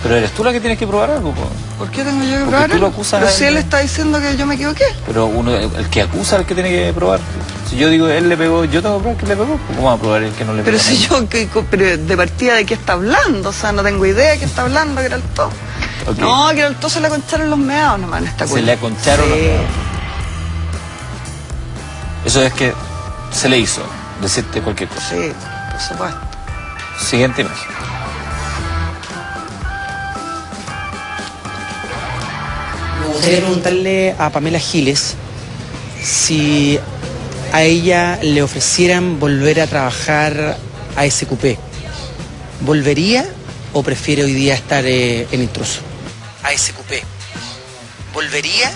Pero eres tú la que tienes que probar algo, po. ¿Por qué tengo yo que Porque probar? tú lo acusas Pero a si él. él está diciendo que yo me equivoqué. Pero el que acusa es el que tiene que probar. Si yo digo él le pegó, yo tengo que probar que le pegó. ¿Cómo vamos a probar el que no le pegó? Pero si yo, pero de partida de qué está hablando, o sea, no tengo idea de qué está hablando Queraltó. Okay. No, Queraltó se le aconcharon los meados nomás en esta Se cuenta. le aconcharon los meados. Eso es que se le hizo decirte cualquier cosa. Sí, por supuesto. Siguiente imagen. Me gustaría preguntarle a Pamela Giles si a ella le ofrecieran volver a trabajar a SQP, ¿volvería o prefiere hoy día estar en Intruso? A SQP, ¿volvería?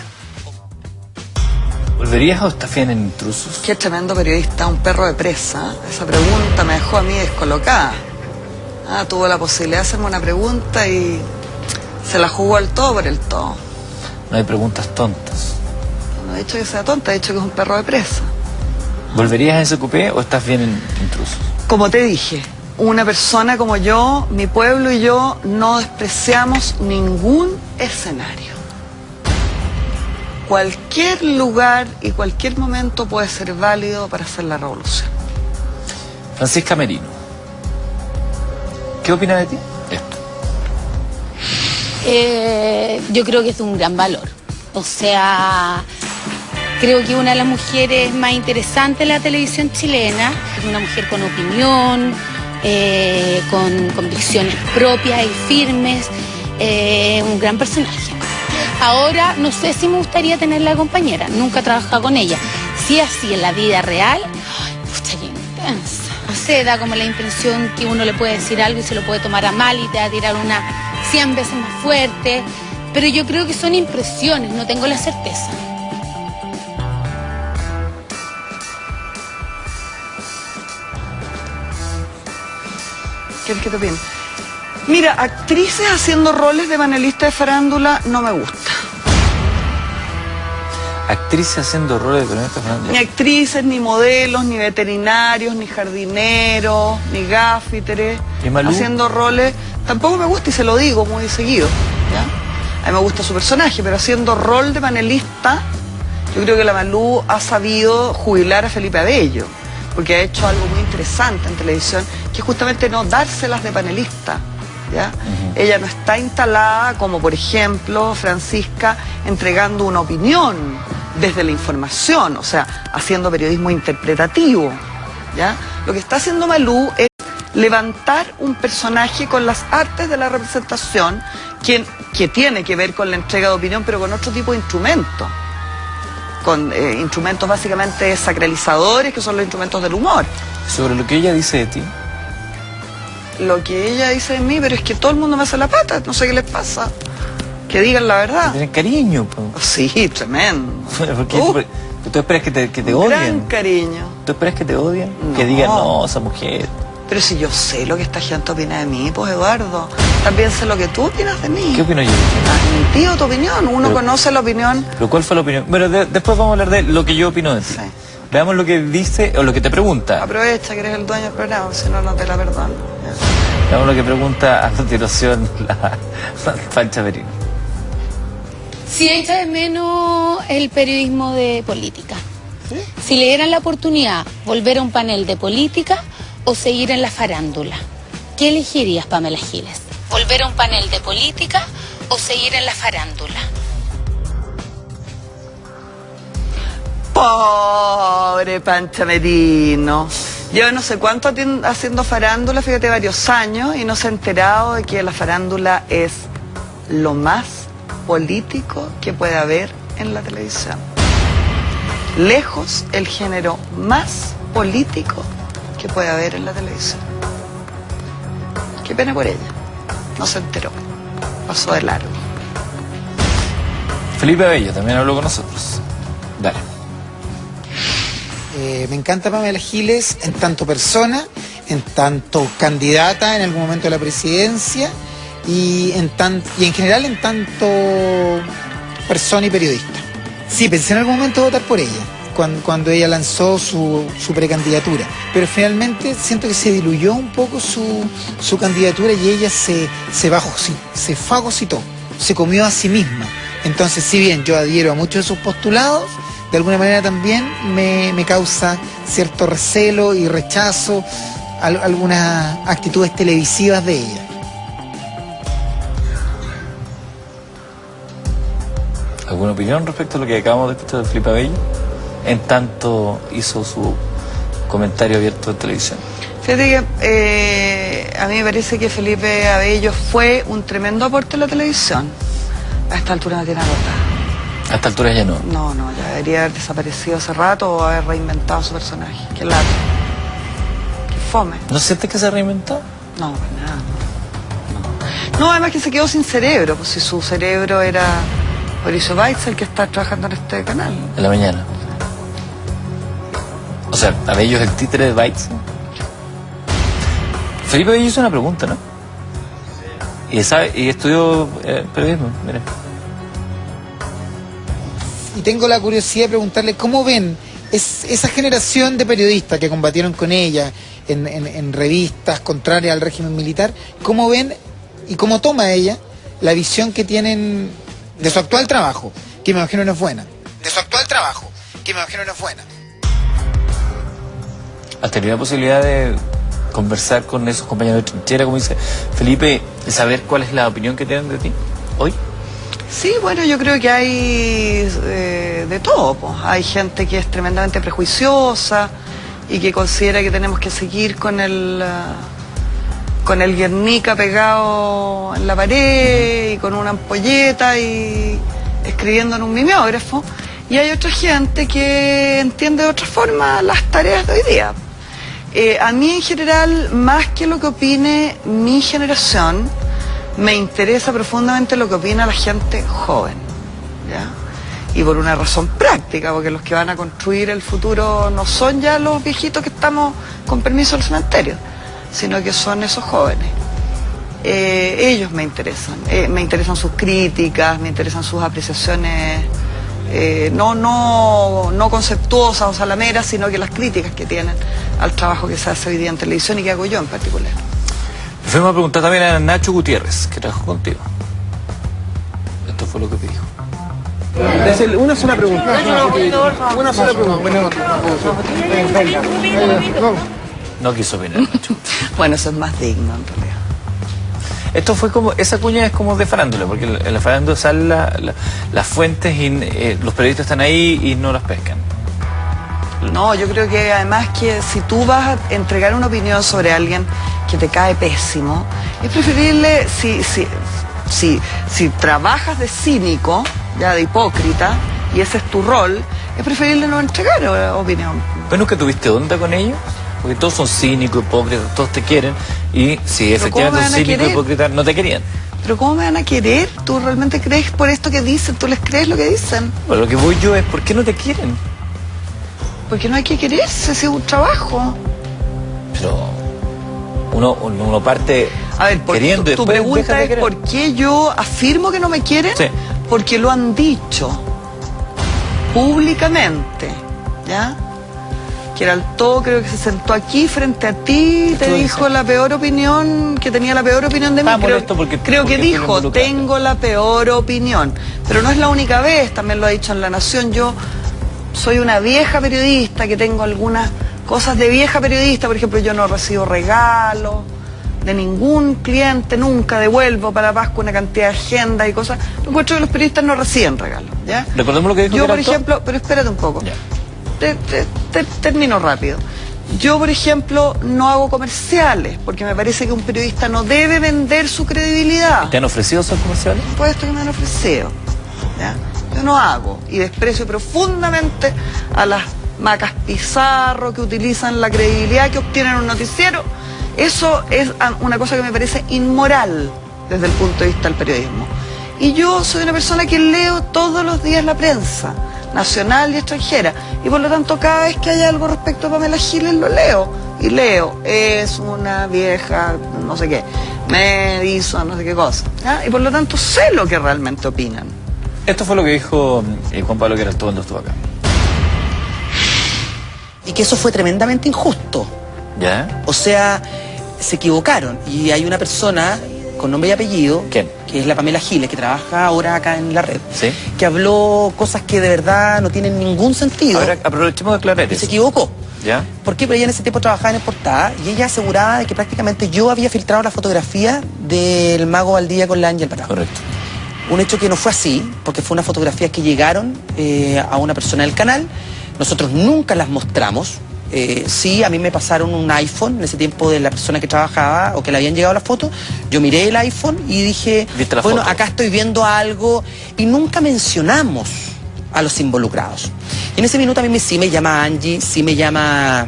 ¿Volverías o estás bien en Intrusos? Qué tremendo periodista, un perro de presa. Esa pregunta me dejó a mí descolocada. Tuvo la posibilidad de hacerme una pregunta y se la jugó al todo por el todo. No hay preguntas tontas. No he dicho que sea tonta, he dicho que es un perro de presa. ¿Volverías a SQP o estás bien en Intrusos? Como te dije, una persona como yo, mi pueblo y yo no despreciamos ningún escenario. Cualquier lugar y cualquier momento puede ser válido para hacer la revolución. Francisca Merino, ¿qué opina de ti? Esto. Yo creo que es un gran valor. O sea, creo que una de las mujeres más interesantes de la televisión chilena, es una mujer con opinión, con convicciones propias y firmes, un gran personaje. Ahora, no sé si me gustaría tenerla de compañera, nunca he trabajado con ella. Si es así en la vida real, pucha, qué intensa. No sé, da como la impresión que uno le puede decir algo y se lo puede tomar a mal y te va a tirar una 100 veces más fuerte. Pero yo creo que son impresiones, no tengo la certeza. ¿Quieres que te opine? Mira, actrices haciendo roles de panelista de farándula no me gusta. Actrices haciendo roles de periodistas. Ni actrices, ni modelos, ni veterinarios, ni jardineros, ni gaffiteres. ¿Y Malú? Haciendo roles, tampoco me gusta y se lo digo muy seguido, ¿ya? A mí me gusta su personaje, pero haciendo rol de panelista, yo creo que la Malú ha sabido jubilar a Felipe Abello, porque ha hecho algo muy interesante en televisión, que es justamente no dárselas de panelista, ¿ya? Ella no está instalada como, por ejemplo, Francisca, entregando una opinión desde la información, o sea, haciendo periodismo interpretativo, ¿ya? Lo que está haciendo Malú es levantar un personaje con las artes de la representación que tiene que ver con la entrega de opinión, pero con otro tipo de instrumentos, con instrumentos básicamente sacralizadores, que son los instrumentos del humor. Sobre lo que ella dice de ti. Lo que ella dice de mí, pero es que todo el mundo me hace la pata, no sé qué les pasa. Que digan la verdad. Tienen cariño, po. Sí, tremendo. Porque tú esperas que te Un odien. gran cariño. ¿Tú esperas que te odien? No. Que digan, no, esa mujer. Pero si yo sé lo que esta gente opina de mí, pues Eduardo, también sé lo que tú opinas de mí. ¿Qué opino yo? Admitido tu opinión, uno Pero- conoce la opinión. ¿Pero cuál fue la opinión? Bueno, después vamos a hablar de lo que yo opino de ti. Sí. Veamos lo que dice, o lo que te pregunta. Aprovecha que eres el dueño del programa, si no, no te la perdono. Veamos lo que pregunta a continuación la Pancha Merino. Si echa de menos el periodismo de política. Si le dieran la oportunidad, volver a un panel de política o seguir en la farándula, ¿qué elegirías, Pamela Giles? ¿Volver a un panel de política o seguir en la farándula? Pobre Pancha Merino. Yo no sé cuánto haciendo farándula, fíjate, varios años, y no se ha enterado de que la farándula es lo más político que puede haber en la televisión. Lejos el género más político que puede haber en la televisión. Qué pena por ella. No se enteró. Pasó de largo. Felipe Abello también habló con nosotros. Dale. Me encanta Pamela Giles en tanto persona, en tanto candidata en algún momento a la presidencia y en general en tanto persona y periodista. Sí, pensé en algún momento votar por ella, cuando ella lanzó su precandidatura, pero finalmente siento que se diluyó un poco su candidatura y ella se fagocitó, se comió a sí misma. Entonces, si bien yo adhiero a muchos de sus postulados, de alguna manera también me causa cierto recelo y rechazo algunas actitudes televisivas de ella. ¿Alguna opinión respecto a lo que acabamos de escuchar de Felipe Abello? En tanto hizo su comentario abierto en televisión. Fíjate que a mí me parece que Felipe Abello fue un tremendo aporte a la televisión. A esta altura me tiene agotada. A esta altura ya no. No, ya debería haber desaparecido hace rato o haber reinventado su personaje. Qué lata. Qué fome. ¿No sientes que se reinventó? No, para nada. No, además que se quedó sin cerebro, pues si su cerebro era Mauricio Weitz, el que está trabajando en este canal. En la mañana. O sea, Abello es el títere de Weitz. Felipe Abello hizo una pregunta, ¿no? Y estudió periodismo, mira. Y tengo la curiosidad de preguntarle cómo ven esa generación de periodistas que combatieron con ella en revistas contrarias al régimen militar, cómo ven y cómo toma ella la visión que tienen de su actual trabajo, que me imagino no es buena. De su actual trabajo, que me imagino no es buena. ¿Has tenido la posibilidad de conversar con esos compañeros de trinchera, como dice Felipe, y saber cuál es la opinión que tienen de ti hoy? Sí, bueno, yo creo que hay de todo, pues. Hay gente que es tremendamente prejuiciosa y que considera que tenemos que seguir con el Guernica pegado en la pared y con una ampolleta y escribiendo en un mimeógrafo. Y hay otra gente que entiende de otra forma las tareas de hoy día. A mí en general, más que lo que opine mi generación, me interesa profundamente lo que opina la gente joven, ¿ya? Y por una razón práctica, porque los que van a construir el futuro no son ya los viejitos que estamos con permiso del cementerio, sino que son esos jóvenes. Ellos me interesan sus críticas, me interesan sus apreciaciones no conceptuosas o salameras, sino que las críticas que tienen al trabajo que se hace hoy día en televisión y que hago yo en particular. Le fuimos a preguntar también a Nacho Gutiérrez, que trabajó contigo. Esto fue lo que dijo. Una sola pregunta. Una sola pregunta. No quiso opinar, Nacho. Bueno, eso es más digno en realidad. Esto fue como, esa cuña es como de farándula, porque en la farándula salen las fuentes y los periodistas están ahí y no las pescan. No, yo creo que además que si tú vas a entregar una opinión sobre alguien que te cae pésimo, es preferible, si trabajas de cínico, ya de hipócrita, y ese es tu rol, es preferible no entregar opinión. ¿Pero nunca tuviste onda con ellos? Porque todos son cínicos, hipócritas, todos te quieren, y si efectivamente son cínicos, hipócritas, no te querían. ¿Pero cómo me van a querer? ¿Tú realmente crees por esto que dicen? ¿Tú les crees lo que dicen? Bueno, lo que voy yo es, ¿por qué no te quieren? Porque no hay que quererse, ese es un trabajo. Pero uno parte a ver, queriendo y tu después pregunta deja de es querer. ¿por qué yo afirmo que no me quieren? Sí. Porque lo han dicho públicamente, ¿ya? Queraltó creo que se sentó aquí frente a ti y te dijo la peor opinión, que tenía la peor opinión de mí. Creo que dijo, tengo la peor opinión. Pero no es la única vez, también lo ha dicho en La Nación. Yo soy una vieja periodista que tengo algunas cosas de vieja periodista. Por ejemplo, yo no recibo regalos de ningún cliente, nunca devuelvo para Pascua una cantidad de agenda y cosas. Yo encuentro que los periodistas no reciben regalos, ¿ya? Recordemos lo que dijo yo, por Queraltó. ejemplo, pero espérate un poco. Ya. Termino rápido. Yo, por ejemplo, no hago comerciales, porque me parece que un periodista no debe vender su credibilidad. ¿Te han ofrecido esos comerciales? Por supuesto que me han ofrecido, ¿ya? Yo no hago, y desprecio profundamente a las Macas Pizarro que utilizan la credibilidad que obtienen en un noticiero. Eso es una cosa que me parece inmoral desde el punto de vista del periodismo. Y yo soy una persona que leo todos los días la prensa, nacional y extranjera, y por lo tanto cada vez que hay algo respecto a Pamela Giles lo leo, y leo, es una vieja, no sé qué, me hizo no sé qué cosa, ¿ya? Y por lo tanto sé lo que realmente opinan. Esto fue lo que dijo Juan Pablo Queraltó cuando estuvo acá. Y que eso fue tremendamente injusto. ¿Ya? O sea, se equivocaron. Y hay una persona con nombre y apellido, ¿quién? Que es la Pamela Giles, que trabaja ahora acá en la red, ¿sí? Que habló cosas que de verdad no tienen ningún sentido. Ahora aprovechemos de aclarar y eso. se equivocó. ¿Ya? ¿Por qué? Porque ella en ese tiempo trabajaba en Portada y ella aseguraba de que prácticamente yo había filtrado la fotografía del Mago Valdivia con la Ángel Parado. Correcto. Un hecho que no fue así, porque fue una fotografía que llegaron a una persona del canal. Nosotros nunca las mostramos. Sí, a mí me pasaron un iPhone en ese tiempo de la persona que trabajaba o que le habían llegado la foto. Yo miré el iPhone y dije, bueno, acá estoy viendo algo, y nunca mencionamos a los involucrados. Y en ese minuto a mí sí me llama Angie, sí me llama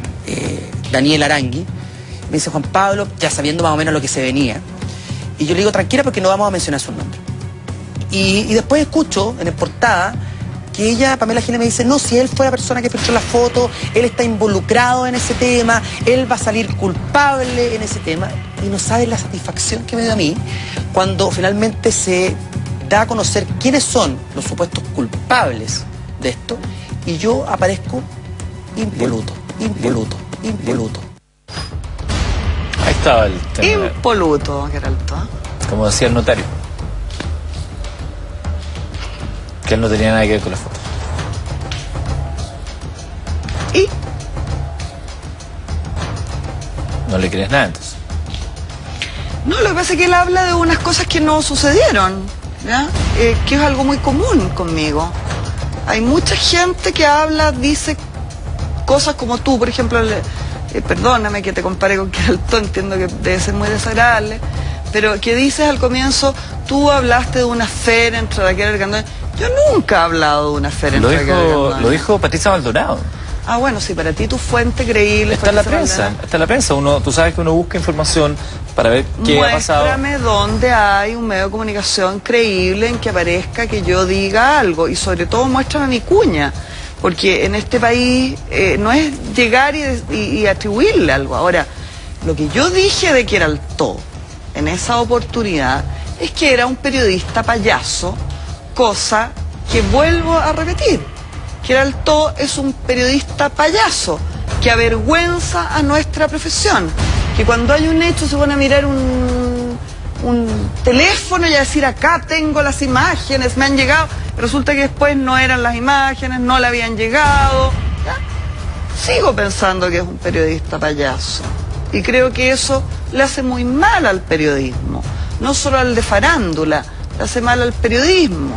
Daniel Arangui, me dice Juan Pablo, ya sabiendo más o menos lo que se venía, y yo le digo tranquila porque no vamos a mencionar su nombre. Y después escucho en el portada que ella, Pamela Giles, me dice, no, si él fue la persona que filtró la foto, él está involucrado en ese tema, él va a salir culpable en ese tema. Y no sabes la satisfacción que me dio a mí cuando finalmente se da a conocer quiénes son los supuestos culpables de esto, y yo aparezco impoluto. Ahí estaba el tema. Impoluto, Geraldo. Como decía el notario. Que él no tenía nada que ver con la foto. ¿Y? No le crees nada, entonces. No, lo que pasa es que él habla de unas cosas que no sucedieron, ¿ya? Que es algo muy común conmigo. Hay mucha gente que habla, dice cosas como tú, por ejemplo, perdóname que te compare con Geraldo, entiendo que debe ser muy desagradable, pero que dices al comienzo, tú hablaste de una affair entre Raquel Argandoña. Yo nunca he hablado de una affair entre Raquel Argandoña. Lo dijo Patricia Maldonado. Ah, bueno, sí, para ti tu fuente creíble... Está en la prensa, está en la prensa. Tú sabes que uno busca información para ver qué ha pasado. Muéstrame dónde hay un medio de comunicación creíble en que aparezca que yo diga algo, y sobre todo muéstrame mi cuña, porque en este país no es llegar y atribuirle algo. Ahora, lo que yo dije de Geraldo en esa oportunidad es que era un periodista payaso, cosa que vuelvo a repetir. Geraldo es un periodista payaso que avergüenza a nuestra profesión, que cuando hay un hecho se pone a mirar un teléfono y a decir acá tengo las imágenes, me han llegado, resulta que después no eran las imágenes, no le habían llegado, ¿ya? Sigo pensando que es un periodista payaso y creo que eso le hace muy mal al periodismo, no solo al de farándula, le hace mal al periodismo.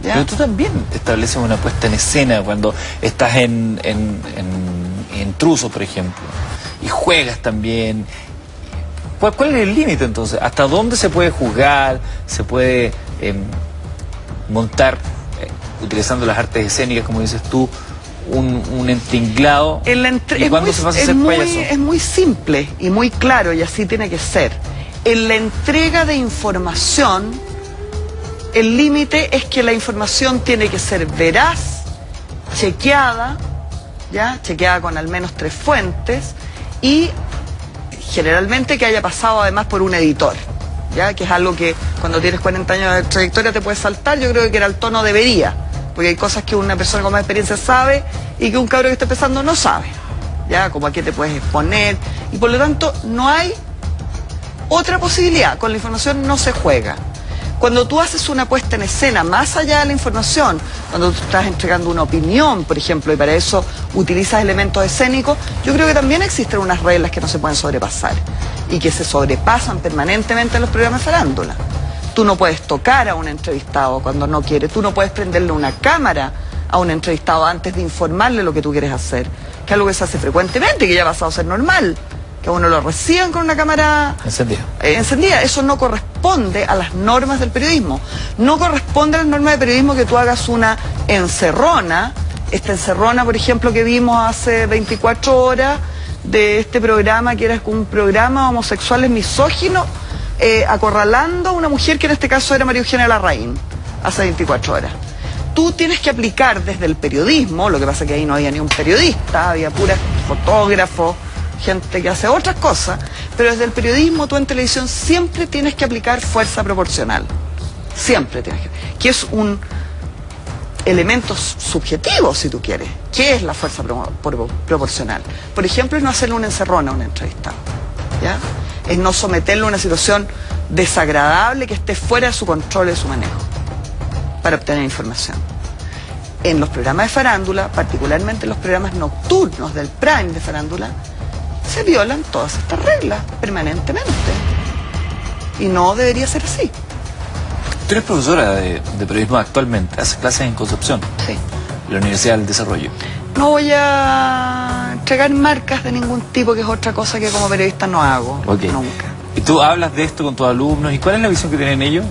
¿Ya? Pero tú también estableces una puesta en escena cuando estás en Intrusos, por ejemplo, y juegas también. ¿Cuál es el límite entonces? ¿Hasta dónde se puede jugar? ¿Se puede montar, utilizando las artes escénicas, como dices tú, un entinglado? ¿Y cuándo se pasa a ser payaso? Es muy simple y muy claro, y así tiene que ser. En la entrega de información, el límite es que la información tiene que ser veraz, chequeada, ¿ya? Chequeada con al menos 3 fuentes, y generalmente que haya pasado además por un editor, ¿ya? Que es algo que cuando tienes 40 años de trayectoria te puede saltar. Yo creo que Geraldo no debería, porque hay cosas que una persona con más experiencia sabe y que un cabro que está empezando no sabe, ¿ya? Como a qué te puedes exponer, y por lo tanto no hay otra posibilidad. Con la información no se juega. Cuando tú haces una puesta en escena, más allá de la información, cuando tú estás entregando una opinión, por ejemplo, y para eso utilizas elementos escénicos, yo creo que también existen unas reglas que no se pueden sobrepasar y que se sobrepasan permanentemente en los programas de farándula. Tú no puedes tocar a un entrevistado cuando no quiere, tú no puedes prenderle una cámara a un entrevistado antes de informarle lo que tú quieres hacer, que es algo que se hace frecuentemente, que ya ha pasado a ser normal, que a uno lo reciban con una cámara encendida. Eso no corresponde a las normas del periodismo. No corresponde a las normas del periodismo que tú hagas una encerrona. Esta encerrona, por ejemplo, que vimos hace 24 horas de este programa, que era un programa homosexuales misógino, acorralando a una mujer que en este caso era María Eugenia Larraín, hace 24 horas. Tú tienes que aplicar desde el periodismo, lo que pasa es que ahí no había ni un periodista, había puras fotógrafos, gente que hace otras cosas, pero desde el periodismo, tú en televisión siempre tienes que aplicar fuerza proporcional. Siempre tienes que es un elemento subjetivo, si tú quieres. ¿Qué es la fuerza proporcional? Por ejemplo, es no hacerle una encerrona a un entrevistado, ¿ya? Es no someterlo a una situación desagradable que esté fuera de su control y de su manejo para obtener información. En los programas de farándula, particularmente en los programas nocturnos del prime de farándula, se violan todas estas reglas permanentemente. Y no debería ser así. Tú eres profesora de periodismo actualmente, haces clases en Concepción, Sí. la Universidad del Desarrollo. No voy a entregar marcas de ningún tipo, que es otra cosa que como periodista no hago, nunca. ¿Y tú hablas de esto con tus alumnos? ¿Y cuál es la visión que tienen ellos?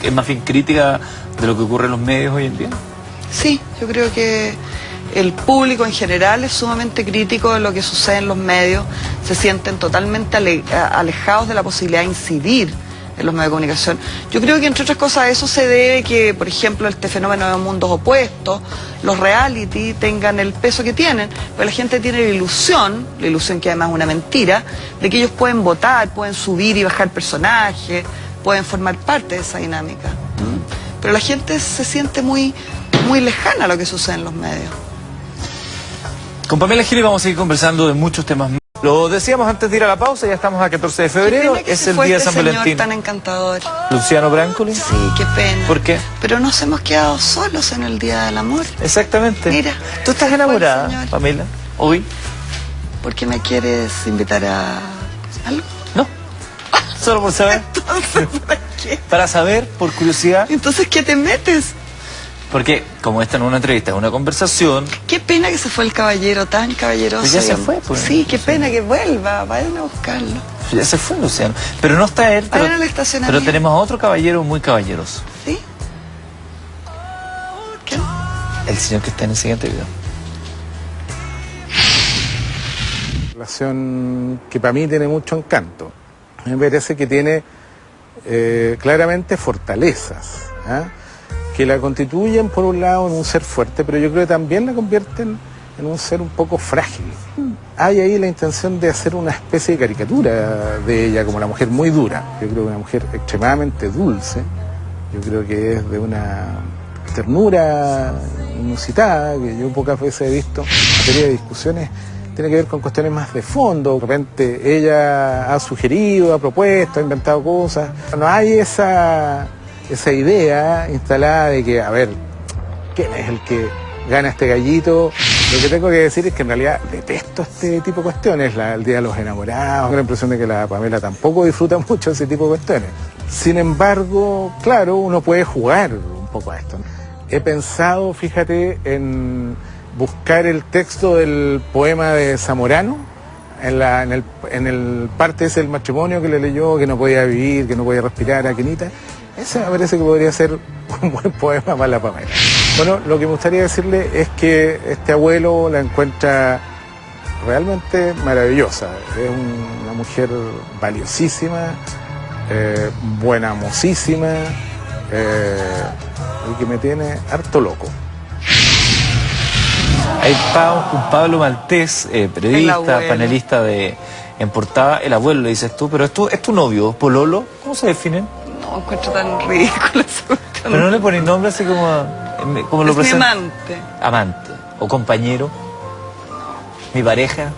¿Es más bien crítica de lo que ocurre en los medios hoy en día? Sí, yo creo que el público en general es sumamente crítico de lo que sucede en los medios, se sienten totalmente alejados de la posibilidad de incidir en los medios de comunicación. Yo creo que entre otras cosas a eso se debe que, por ejemplo, este fenómeno de mundos opuestos, los reality tengan el peso que tienen, porque la gente tiene la ilusión que además es una mentira, de que ellos pueden votar, pueden subir y bajar personajes, pueden formar parte de esa dinámica. Pero la gente se siente muy lejana a lo que sucede en los medios. Con Pamela Giles vamos a seguir conversando de muchos temas más. Lo decíamos antes de ir a la pausa, ya estamos a 14 de febrero, es el día de San Valentín. Tan encantador. Luciano Brancoli. Sí, qué pena. ¿Por qué? Pero nos hemos quedado solos en el Día del Amor. Exactamente. Mira. ¿Tú estás enamorada, señor. Pamela, hoy? ¿Por qué me quieres invitar a algo? No. Solo por saber. Entonces, ¿para qué? Para saber, por curiosidad. Entonces, ¿qué te metes? Porque, como esta no es una entrevista, es una conversación. Qué pena que se fue el caballero, tan caballeroso. Pues ya se fue, pues. Sí, qué pena que vuelva. Vayan a buscarlo. Ya se fue, Luciano. Pero no está él. Vayan al estacionamiento. Pero tenemos a otro caballero muy caballeroso. ¿Sí? ¿Quién? El señor que está en el siguiente video. Relación que para mí tiene mucho encanto. Me parece que tiene claramente fortalezas, ¿ah? Que la constituyen por un lado en un ser fuerte, pero yo creo que también la convierten en un ser un poco frágil. Hay ahí la intención de hacer una especie de caricatura de ella como una mujer muy dura. Yo creo que una mujer extremadamente dulce, yo creo que es de una ternura inusitada, que yo pocas veces he visto. La mayoría de discusiones tiene que ver con cuestiones más de fondo. De repente ella ha sugerido, ha propuesto, ha inventado cosas. No hay esa idea instalada de que, a ver, ¿quién es el que gana este gallito? Lo que tengo que decir es que en realidad detesto este tipo de cuestiones, el Día de los Enamorados. Tengo la impresión de que la Pamela tampoco disfruta mucho ese tipo de cuestiones. Sin embargo, claro, uno puede jugar un poco a esto. He pensado, fíjate, en buscar el texto del poema de Zamorano, en el parte ese del matrimonio que le leyó, que no podía vivir, que no podía respirar a Quinita. Ese me parece que podría ser un buen poema para la Pamela. Bueno, lo que me gustaría decirle es que este abuelo la encuentra realmente maravillosa. Es una mujer valiosísima, buena mocísima, y que me tiene harto loco. Hay un Pablo Maltés, periodista, panelista en Portada. El abuelo, le dices tú, pero es tu novio, pololo. ¿Cómo se definen? No, encuentro tan ridículo esa cuestión. Pero no le pones nombre así como lo Es mi presenta. amante. Amante. O compañero. Mi pareja.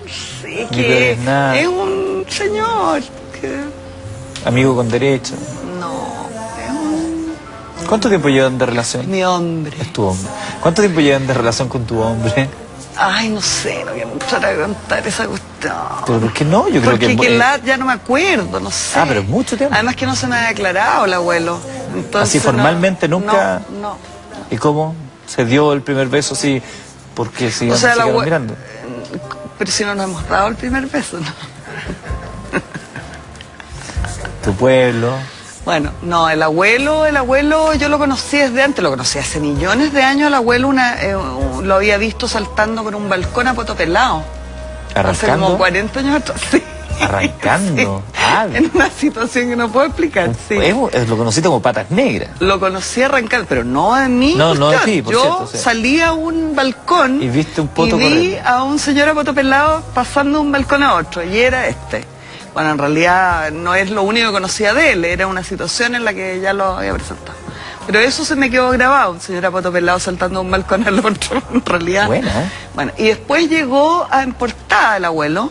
Sí, Ni que es nada. es un señor que... Amigo con derecho. No, es un... ¿Cuánto tiempo llevan de relación? mi hombre. Es tu hombre. ¿Cuánto tiempo llevan de relación con tu hombre? Ay, no sé, no quiero entrar a contar esa cuestión. ¿Pero por qué no? Yo creo Porque que... ya no me acuerdo, no sé. Ah, pero mucho tiempo. Además que no se me ha declarado el abuelo. Entonces, Así formalmente nunca... No. ¿Y cómo se dio el primer beso así? Porque si O sea, se quedaron mirando. Pero si no nos hemos dado el primer beso, ¿no? Tu pueblo. Bueno, no, el abuelo yo lo conocí desde antes, lo conocí hace millones de años. El abuelo lo había visto saltando por un balcón a poto pelado. Hace ¿Arrancando? como 40 años atrás, sí. ¿Arrancando? Sí. Ah, En una situación que no puedo explicar, sí. Lo conociste como patas negras. Lo conocí arrancando, pero no de mí. No, no de ti, por Yo cierto, sí. salí a un balcón Y viste un poto y vi correr. a un señor a poto pelado pasando de un balcón a otro, y era este. Bueno, en realidad no es lo único que conocía de él, era una situación en la que ya lo había presentado. Pero eso se me quedó grabado, un señor a poto pelado saltando de un balcón al otro, en realidad. Buena, ¿eh? Bueno, y después llegó En Portada el abuelo.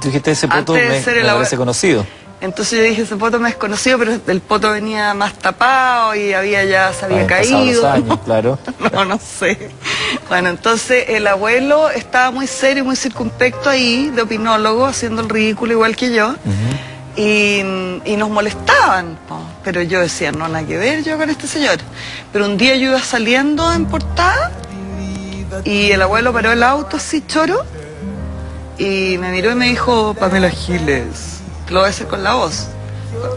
Tú dijiste ese poto Antes de me ser el parece conocido. Entonces yo dije, ese poto me es conocido, pero el poto venía más tapado y se había Habían pasado caído. los años, claro. No sé. Bueno, entonces el abuelo estaba muy serio, muy circunspecto ahí, de opinólogo, haciendo el ridículo igual que yo. Y nos molestaban, po. Pero yo decía, no, nada que ver yo con este señor. Pero un día yo iba saliendo En Portada y el abuelo paró el auto así, choro, y me miró y me dijo, Pamela Giles, te lo voy a hacer con la voz,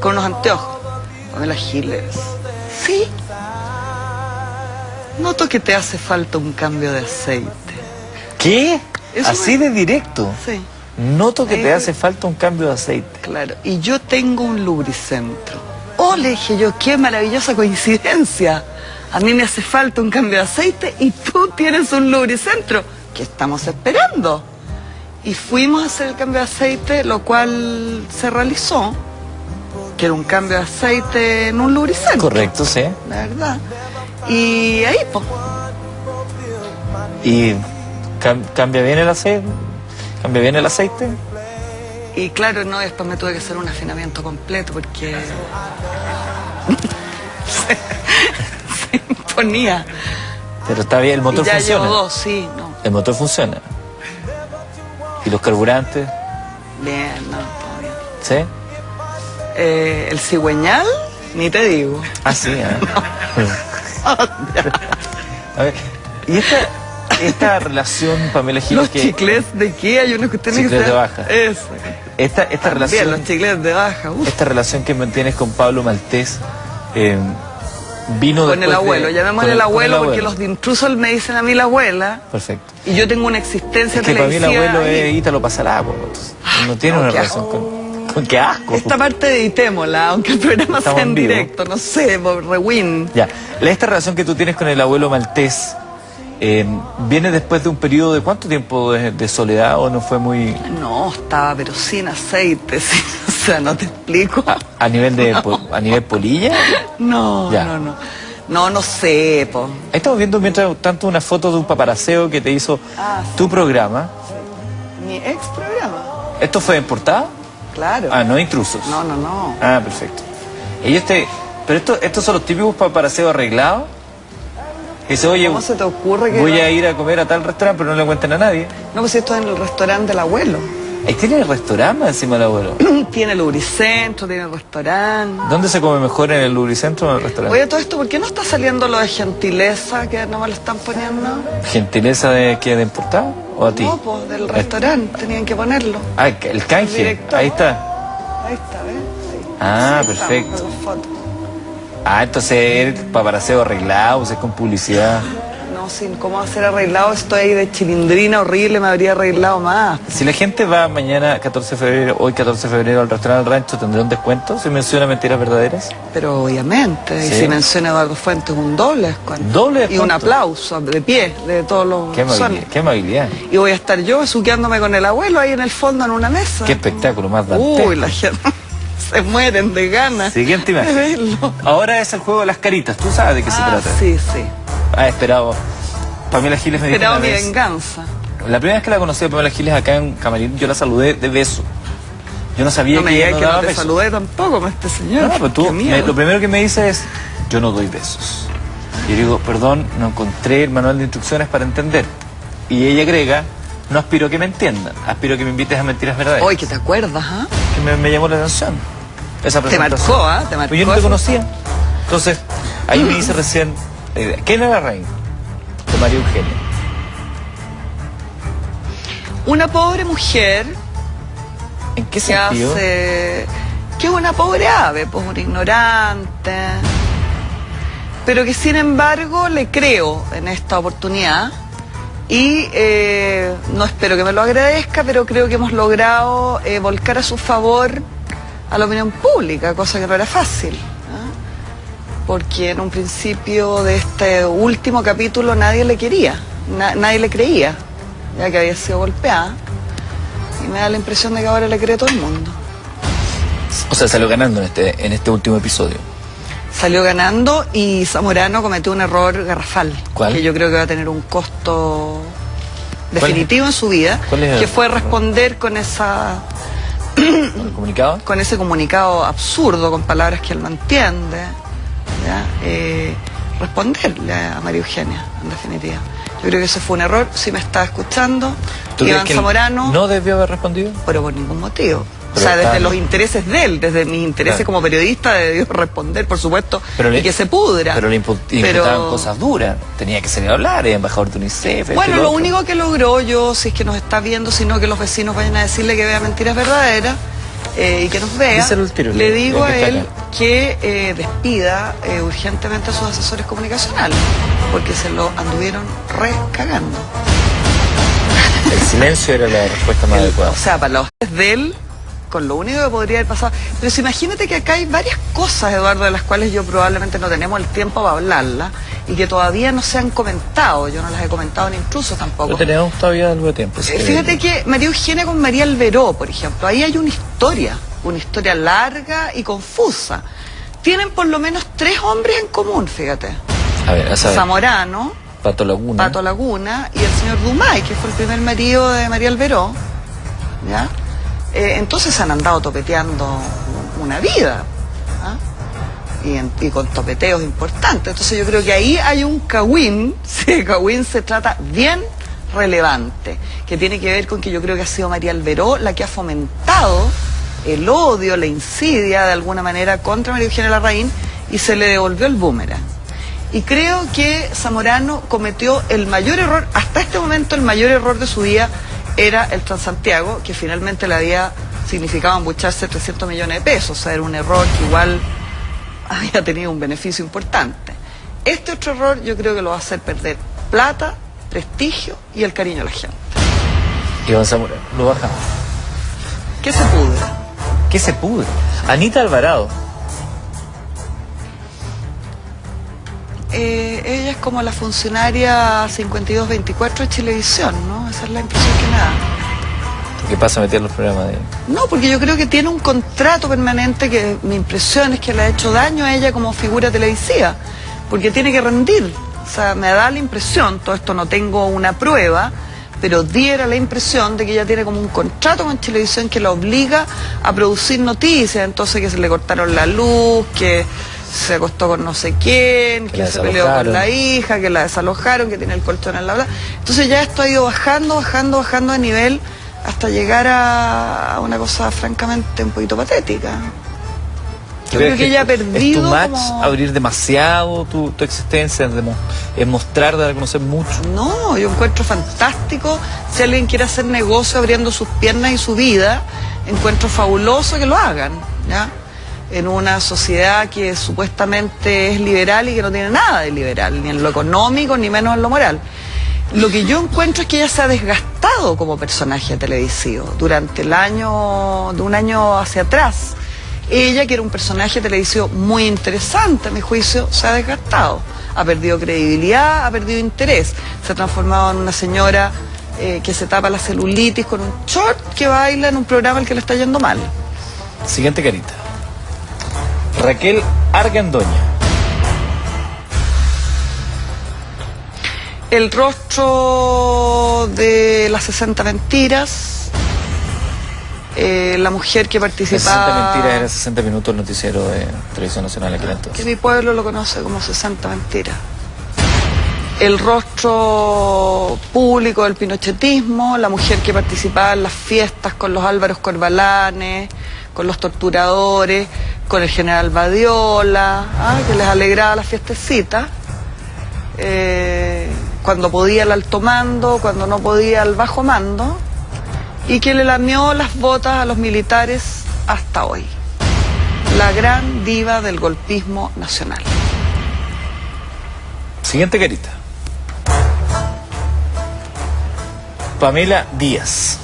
con unos anteojos. Pamela Giles. Sí. Noto que te hace falta un cambio de aceite. ¿Qué? Eso Así me- de directo. Sí, Noto que te Ahí- hace falta un cambio de aceite. claro. Y yo tengo un lubricentro. Oh, le dije yo, qué maravillosa coincidencia. A mí me hace falta un cambio de aceite y tú tienes un lubricentro. ¿Qué estamos esperando? Y fuimos a hacer el cambio de aceite, lo cual se realizó, que era un cambio de aceite en un lubricentro. Correcto, sí. La verdad. Y ahí, pues. ¿Y cambia bien el aceite? ¿Cambia bien el aceite? Y claro, no, después me tuve que hacer un afinamiento completo porque se imponía. Pero está bien, el motor Y ya funciona. llevo 2, sí, no. El motor funciona. ¿Y los carburantes? Bien, no, todo bien. ¿Sí? El cigüeñal, ni te digo. Ah, sí, A ver, ¿y esta relación, Pamela Giles, Los chicles de qué hay unos que tienen Chicles que ser. de baja. Eso. esta Bien, relación, los chicles de baja. Uf. esta relación que mantienes con Pablo Maltés, vino Con el después abuelo, de, llamémosle con el abuelo con el porque los de intrusos me dicen a mí la abuela Perfecto. y yo tengo una existencia Es que para mí el televisiva abuelo ahí. es Ítalo Pasarabo, entonces, no tiene no, una qué relación con qué asco. Esta parte editémosla, aunque el programa Estamos sea en en vivo. directo, no sé, por rewind. Ya, esta relación que tú tienes con el abuelo Maltés viene después de un periodo de ¿cuánto tiempo de soledad o no fue muy No, estaba pero sin aceite, sí, o sea, no te explico. a nivel de a nivel polilla? No, Ya. no sé, po. Ahí estamos viendo mientras tanto una foto de un paparaceo que te hizo Ah, sí. tu programa. Mi ex programa, ¿Esto fue en portada? claro. Ah, no intrusos. No. Ah, perfecto. Pero estos son los típicos paparaseos arreglados. Que dice, oye, ¿Cómo se te ocurre que voy a ir a comer a tal restaurante, pero no le cuenten a nadie. No, pues esto es en el restaurante del abuelo. Ahí tiene el restaurante encima del abuelo. Tiene lubricentro, tiene restaurante. ¿Dónde se come mejor, en el lubricentro o en el restaurante? Oye, todo esto, ¿por qué no está saliendo lo de gentileza que no me lo están poniendo? ¿Gentileza de qué? ¿De importado? ¿O a ti? No, pues del restaurante, tenían que ponerlo. Ah, el canje. Director. Ahí está. Ahí está, ¿ves? Ahí está. Ah, Ahí perfecto. estamos con las fotos. Ah, entonces es paparaseo arreglado, es con publicidad. No, sin cómo hacer arreglado, estoy ahí de chilindrina horrible, me habría arreglado más. Si la gente va mañana 14 de febrero, hoy 14 de febrero al restaurante del Rancho, ¿tendrá un descuento? ¿Se menciona mentiras verdaderas? Pero obviamente, Sí. y si menciona Eduardo Fuentes, un doble descuento. ¿Doble Y un descuento? aplauso de pie de todos los Qué amabilidad. sones. Qué amabilidad. Y voy a estar yo besuqueándome con el abuelo ahí en el fondo en una mesa. Qué espectáculo más dantesco. Uy, la gente se mueren de ganas. Siguiente de imagen. verlo. Ahora es el juego de las caritas. ¿Tú sabes de qué se trata? Sí, sí. Ah, esperado. Pamela Giles me dijo Esperaba una mi vez. venganza. La primera vez que la conocí a Pamela Giles acá en Camarín, yo la saludé de beso. Yo no sabía No me que ella digas no que no daba te besos. saludé tampoco con este señor. No, pero tú, Qué miedo. lo primero que me dice es, yo no doy besos. Y yo digo, perdón, no encontré el manual de instrucciones para entender. Y ella agrega, no aspiro que me entiendan, aspiro que me invites a mentiras verdaderas. Hoy que te acuerdas, ¿ah? Que me llamó la atención. Esa Te presentación. marcó, ¿ah? Te marcó. Pues yo no te eso. conocía. Entonces, ahí me dice recién, ¿quién era la reina? De María Eugenia. Una pobre mujer ¿En qué que sentido? hace... que es una pobre ave, pues una ignorante, pero que sin embargo le creo en esta oportunidad y no espero que me lo agradezca, pero creo que hemos logrado volcar a su favor a la opinión pública, cosa que no era fácil. Porque en un principio de este último capítulo nadie le quería, nadie le creía, ya que había sido golpeada. Y me da la impresión de que ahora le cree todo el mundo. O sea, salió ganando en este último episodio. Salió ganando y Zamorano cometió un error garrafal. ¿Cuál? Que yo creo que va a tener un costo definitivo en su vida. ¿Cuál es el Que fue error? responder con esa ¿El comunicado? con ese comunicado absurdo, con palabras que él no entiende. ¿Ya? Responderle a María Eugenia, en definitiva. Yo creo que ese fue un error. Si me está escuchando, ¿Tú crees Iván que él Zamorano, no debió haber respondido? pero por ningún motivo. Pero o sea, desde está- los intereses de él, desde mis intereses Claro. como periodista, debió responder, por supuesto, Pero y que se pudra. Pero le imputaban cosas duras. Tenía que salir a hablar, era embajador de UNICEF. Bueno, esto y lo otro. único que logró yo, si es que nos está viendo, sino que los vecinos vayan a decirle que vea mentiras verdaderas, y que nos vea, Díselo al tiro, le digo ya a que está él acá. que despida urgentemente a sus asesores comunicacionales, porque se lo anduvieron recagando. El silencio era la respuesta más adecuada. O sea, para los de él, con lo único que podría haber pasado. Pero si imagínate que acá hay varias cosas, Eduardo, de las cuales yo probablemente no tenemos el tiempo para hablarlas y que todavía no se han comentado. Yo no las he comentado ni intruso tampoco. No tenemos todavía algo de tiempo. así que- Fíjate que María Eugenia con María Alberó, por ejemplo, ahí hay una historia larga y confusa. Tienen por lo menos 3 hombres en común, fíjate. A ver, a saber. Zamorano, Pato Laguna. Pato Laguna y el señor Dumay, que fue el primer marido de María Alberó, ¿ya? Entonces se han andado topeteando una vida, ¿ah? Y con topeteos importantes. Entonces yo creo que ahí hay un cagüín, sí, cagüín se trata bien relevante, que tiene que ver con que yo creo que ha sido María Alberó la que ha fomentado el odio, la insidia de alguna manera contra María Eugenia Larraín y se le devolvió el boomerang. Y creo que Zamorano cometió el mayor error, hasta este momento el mayor error de su vida era el Transantiago, que finalmente le había significado embucharse 300 millones de pesos, o sea, era un error que igual había tenido un beneficio importante. Este otro error yo creo que lo va a hacer perder plata, prestigio y el cariño de la gente. Iván Zamorano, lo bajamos. ¿Qué se pudre? ¿Qué se pudre? Anita Alvarado. Ella es como la funcionaria 5224 de Chilevisión, ¿no? Esa es la impresión que me da. ¿Qué pasa a meter los programas de...? No, porque yo creo que tiene un contrato permanente que mi impresión es que le ha hecho daño a ella como figura televisiva, porque tiene que rendir. O sea, me da la impresión, todo esto no tengo una prueba, pero diera la impresión de que ella tiene como un contrato con Chilevisión que la obliga a producir noticias, entonces que se le cortaron la luz, que se acostó con no sé quién, Que que la se peleó con desalojaron. la hija, que la desalojaron, que tiene el colchón en la bla. Entonces ya esto ha ido bajando de nivel hasta llegar a una cosa francamente un poquito patética. Yo creo que ella ha perdido ¿Es tu match como... abrir demasiado tu existencia, es mostrar, dar a conocer mucho? No, yo encuentro fantástico si alguien quiere hacer negocio abriendo sus piernas y su vida, encuentro fabuloso que lo hagan, ¿ya? En una sociedad que supuestamente es liberal y que no tiene nada de liberal, ni en lo económico, ni menos en lo moral. Lo que yo encuentro es que ella se ha desgastado como personaje televisivo durante el año, de un año hacia atrás. Ella, que era un personaje televisivo muy interesante, a mi juicio, se ha desgastado. Ha perdido credibilidad, ha perdido interés. Se ha transformado en una señora que se tapa la celulitis con un short que baila en un programa al que le está yendo mal. Siguiente carita. Raquel Argandoña. El rostro de las 60 mentiras. La mujer que participaba... 60 mentiras era 60 minutos el noticiero de Televisión Nacional aquel Que entonces. mi pueblo lo conoce como 60 mentiras. El rostro público del pinochetismo, la mujer que participaba en las fiestas con los Álvaros Corvalanes, con los torturadores, con el general Badiola, que les alegraba las fiestecitas, cuando podía el alto mando, cuando no podía el bajo mando, y que le lamió las botas a los militares hasta hoy. La gran diva del golpismo nacional. Siguiente carita. Pamela Díaz.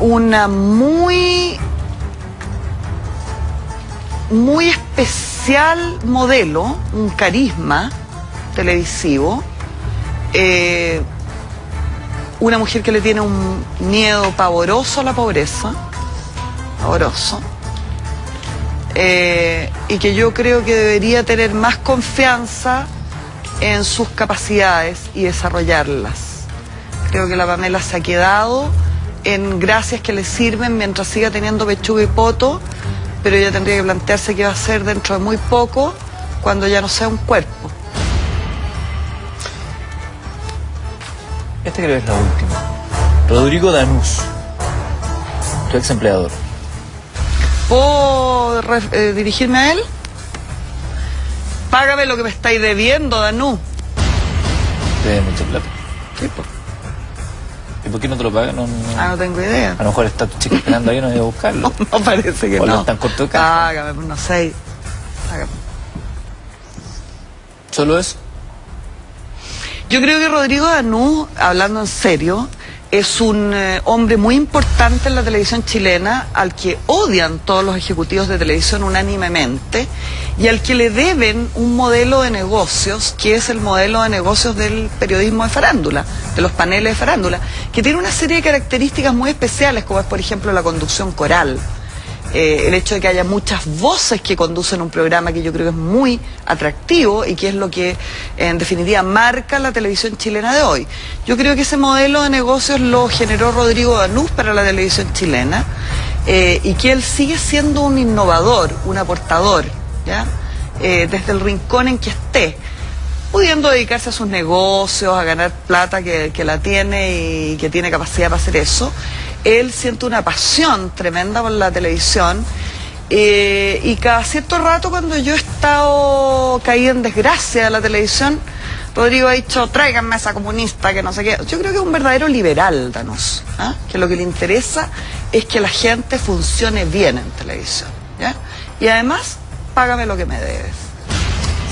Una muy especial modelo, un carisma televisivo, una mujer que le tiene un miedo pavoroso a la pobreza, pavoroso, y que yo creo que debería tener más confianza en sus capacidades y desarrollarlas. Creo que la Pamela se ha quedado en gracias que le sirven mientras siga teniendo pechuga y poto, pero ella tendría que plantearse qué va a hacer dentro de muy poco, cuando ya no sea un cuerpo. Esta creo que es la última. Rodrigo Danús, tu ex empleador. ¿Puedo dirigirme a él? Págame lo que me estáis debiendo, Danú. Te debe mucha plata. Sí, pues. ¿Y por qué no te lo pagan? No tengo idea. A lo mejor está tu chica esperando ahí y no debe buscarlo. No parece que O no. están corto de caja. Hágame, pues no sé. Hágame. ¿Solo eso? Yo creo que Rodrigo Danús, hablando en serio, es un hombre muy importante en la televisión chilena, al que odian todos los ejecutivos de televisión unánimemente, y al que le deben un modelo de negocios, que es el modelo de negocios del periodismo de farándula, de los paneles de farándula, que tiene una serie de características muy especiales, como es, por ejemplo, la conducción coral. El hecho de que haya muchas voces que conducen un programa que yo creo que es muy atractivo y que es lo que en definitiva marca la televisión chilena de hoy. Yo creo que ese modelo de negocios lo generó Rodrigo Danús para la televisión chilena, y que él sigue siendo un innovador, un aportador, ¿ya? Desde el rincón en que esté, pudiendo dedicarse a sus negocios, a ganar plata que la tiene y que tiene capacidad para hacer eso. Él siente una pasión tremenda por la televisión, y cada cierto rato, cuando yo he estado caída en desgracia de la televisión, Rodrigo ha dicho, tráiganme a esa comunista, que no sé qué. Yo creo que es un verdadero liberal, Danús, ¿ah? Que lo que le interesa es que la gente funcione bien en televisión, ¿ya? Y además, págame lo que me debes.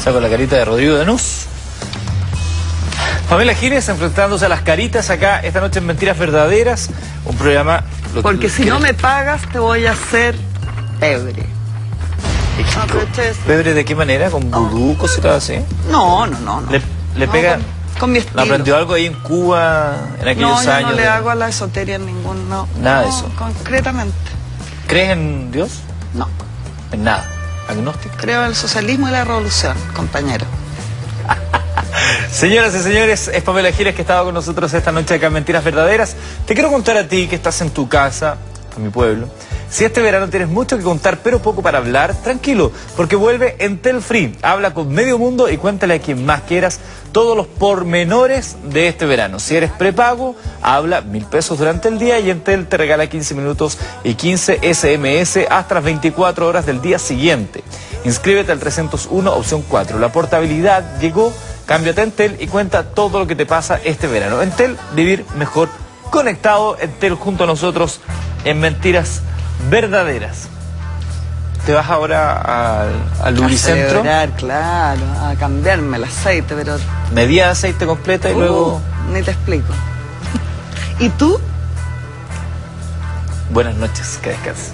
Saco la carita de Rodrigo Danús. Pamela Giles enfrentándose a las caritas acá esta noche en Mentiras Verdaderas, un programa... Porque si no me pagas te voy a hacer pebre. ¿Pebre de qué manera? ¿Con vudú, cositas así? No. ¿Le pega? Con mi estilo. ¿Aprendió algo ahí en Cuba en aquellos años? No, yo no le hago a la esoteria en ningún... Nada de eso. Concretamente. ¿Crees en Dios? No. En nada. ¿Agnóstico? Creo en el socialismo y la revolución, compañero. Señoras y señores, es Pamela Giles que estaba con nosotros esta noche acá en Mentiras Verdaderas. Te quiero contar a ti que estás en tu casa, en mi pueblo. Si este verano tienes mucho que contar pero poco para hablar, tranquilo, porque vuelve Entel Free. Habla con medio mundo y cuéntale a quien más quieras todos los pormenores de este verano. Si eres prepago, habla 1.000 pesos durante el día y Entel te regala 15 minutos y 15 SMS hasta las 24 horas del día siguiente. Inscríbete al 301 opción 4. La portabilidad llegó. Cámbiate a Entel y cuenta todo lo que te pasa este verano. Entel, vivir mejor conectado. Entel junto a nosotros en Mentiras Verdaderas. ¿Te vas ahora al Lubricentro? A celebrar, claro, a cambiarme el aceite, pero... Media de aceite completa y luego... Ni te explico. ¿Y tú? Buenas noches, que descanses.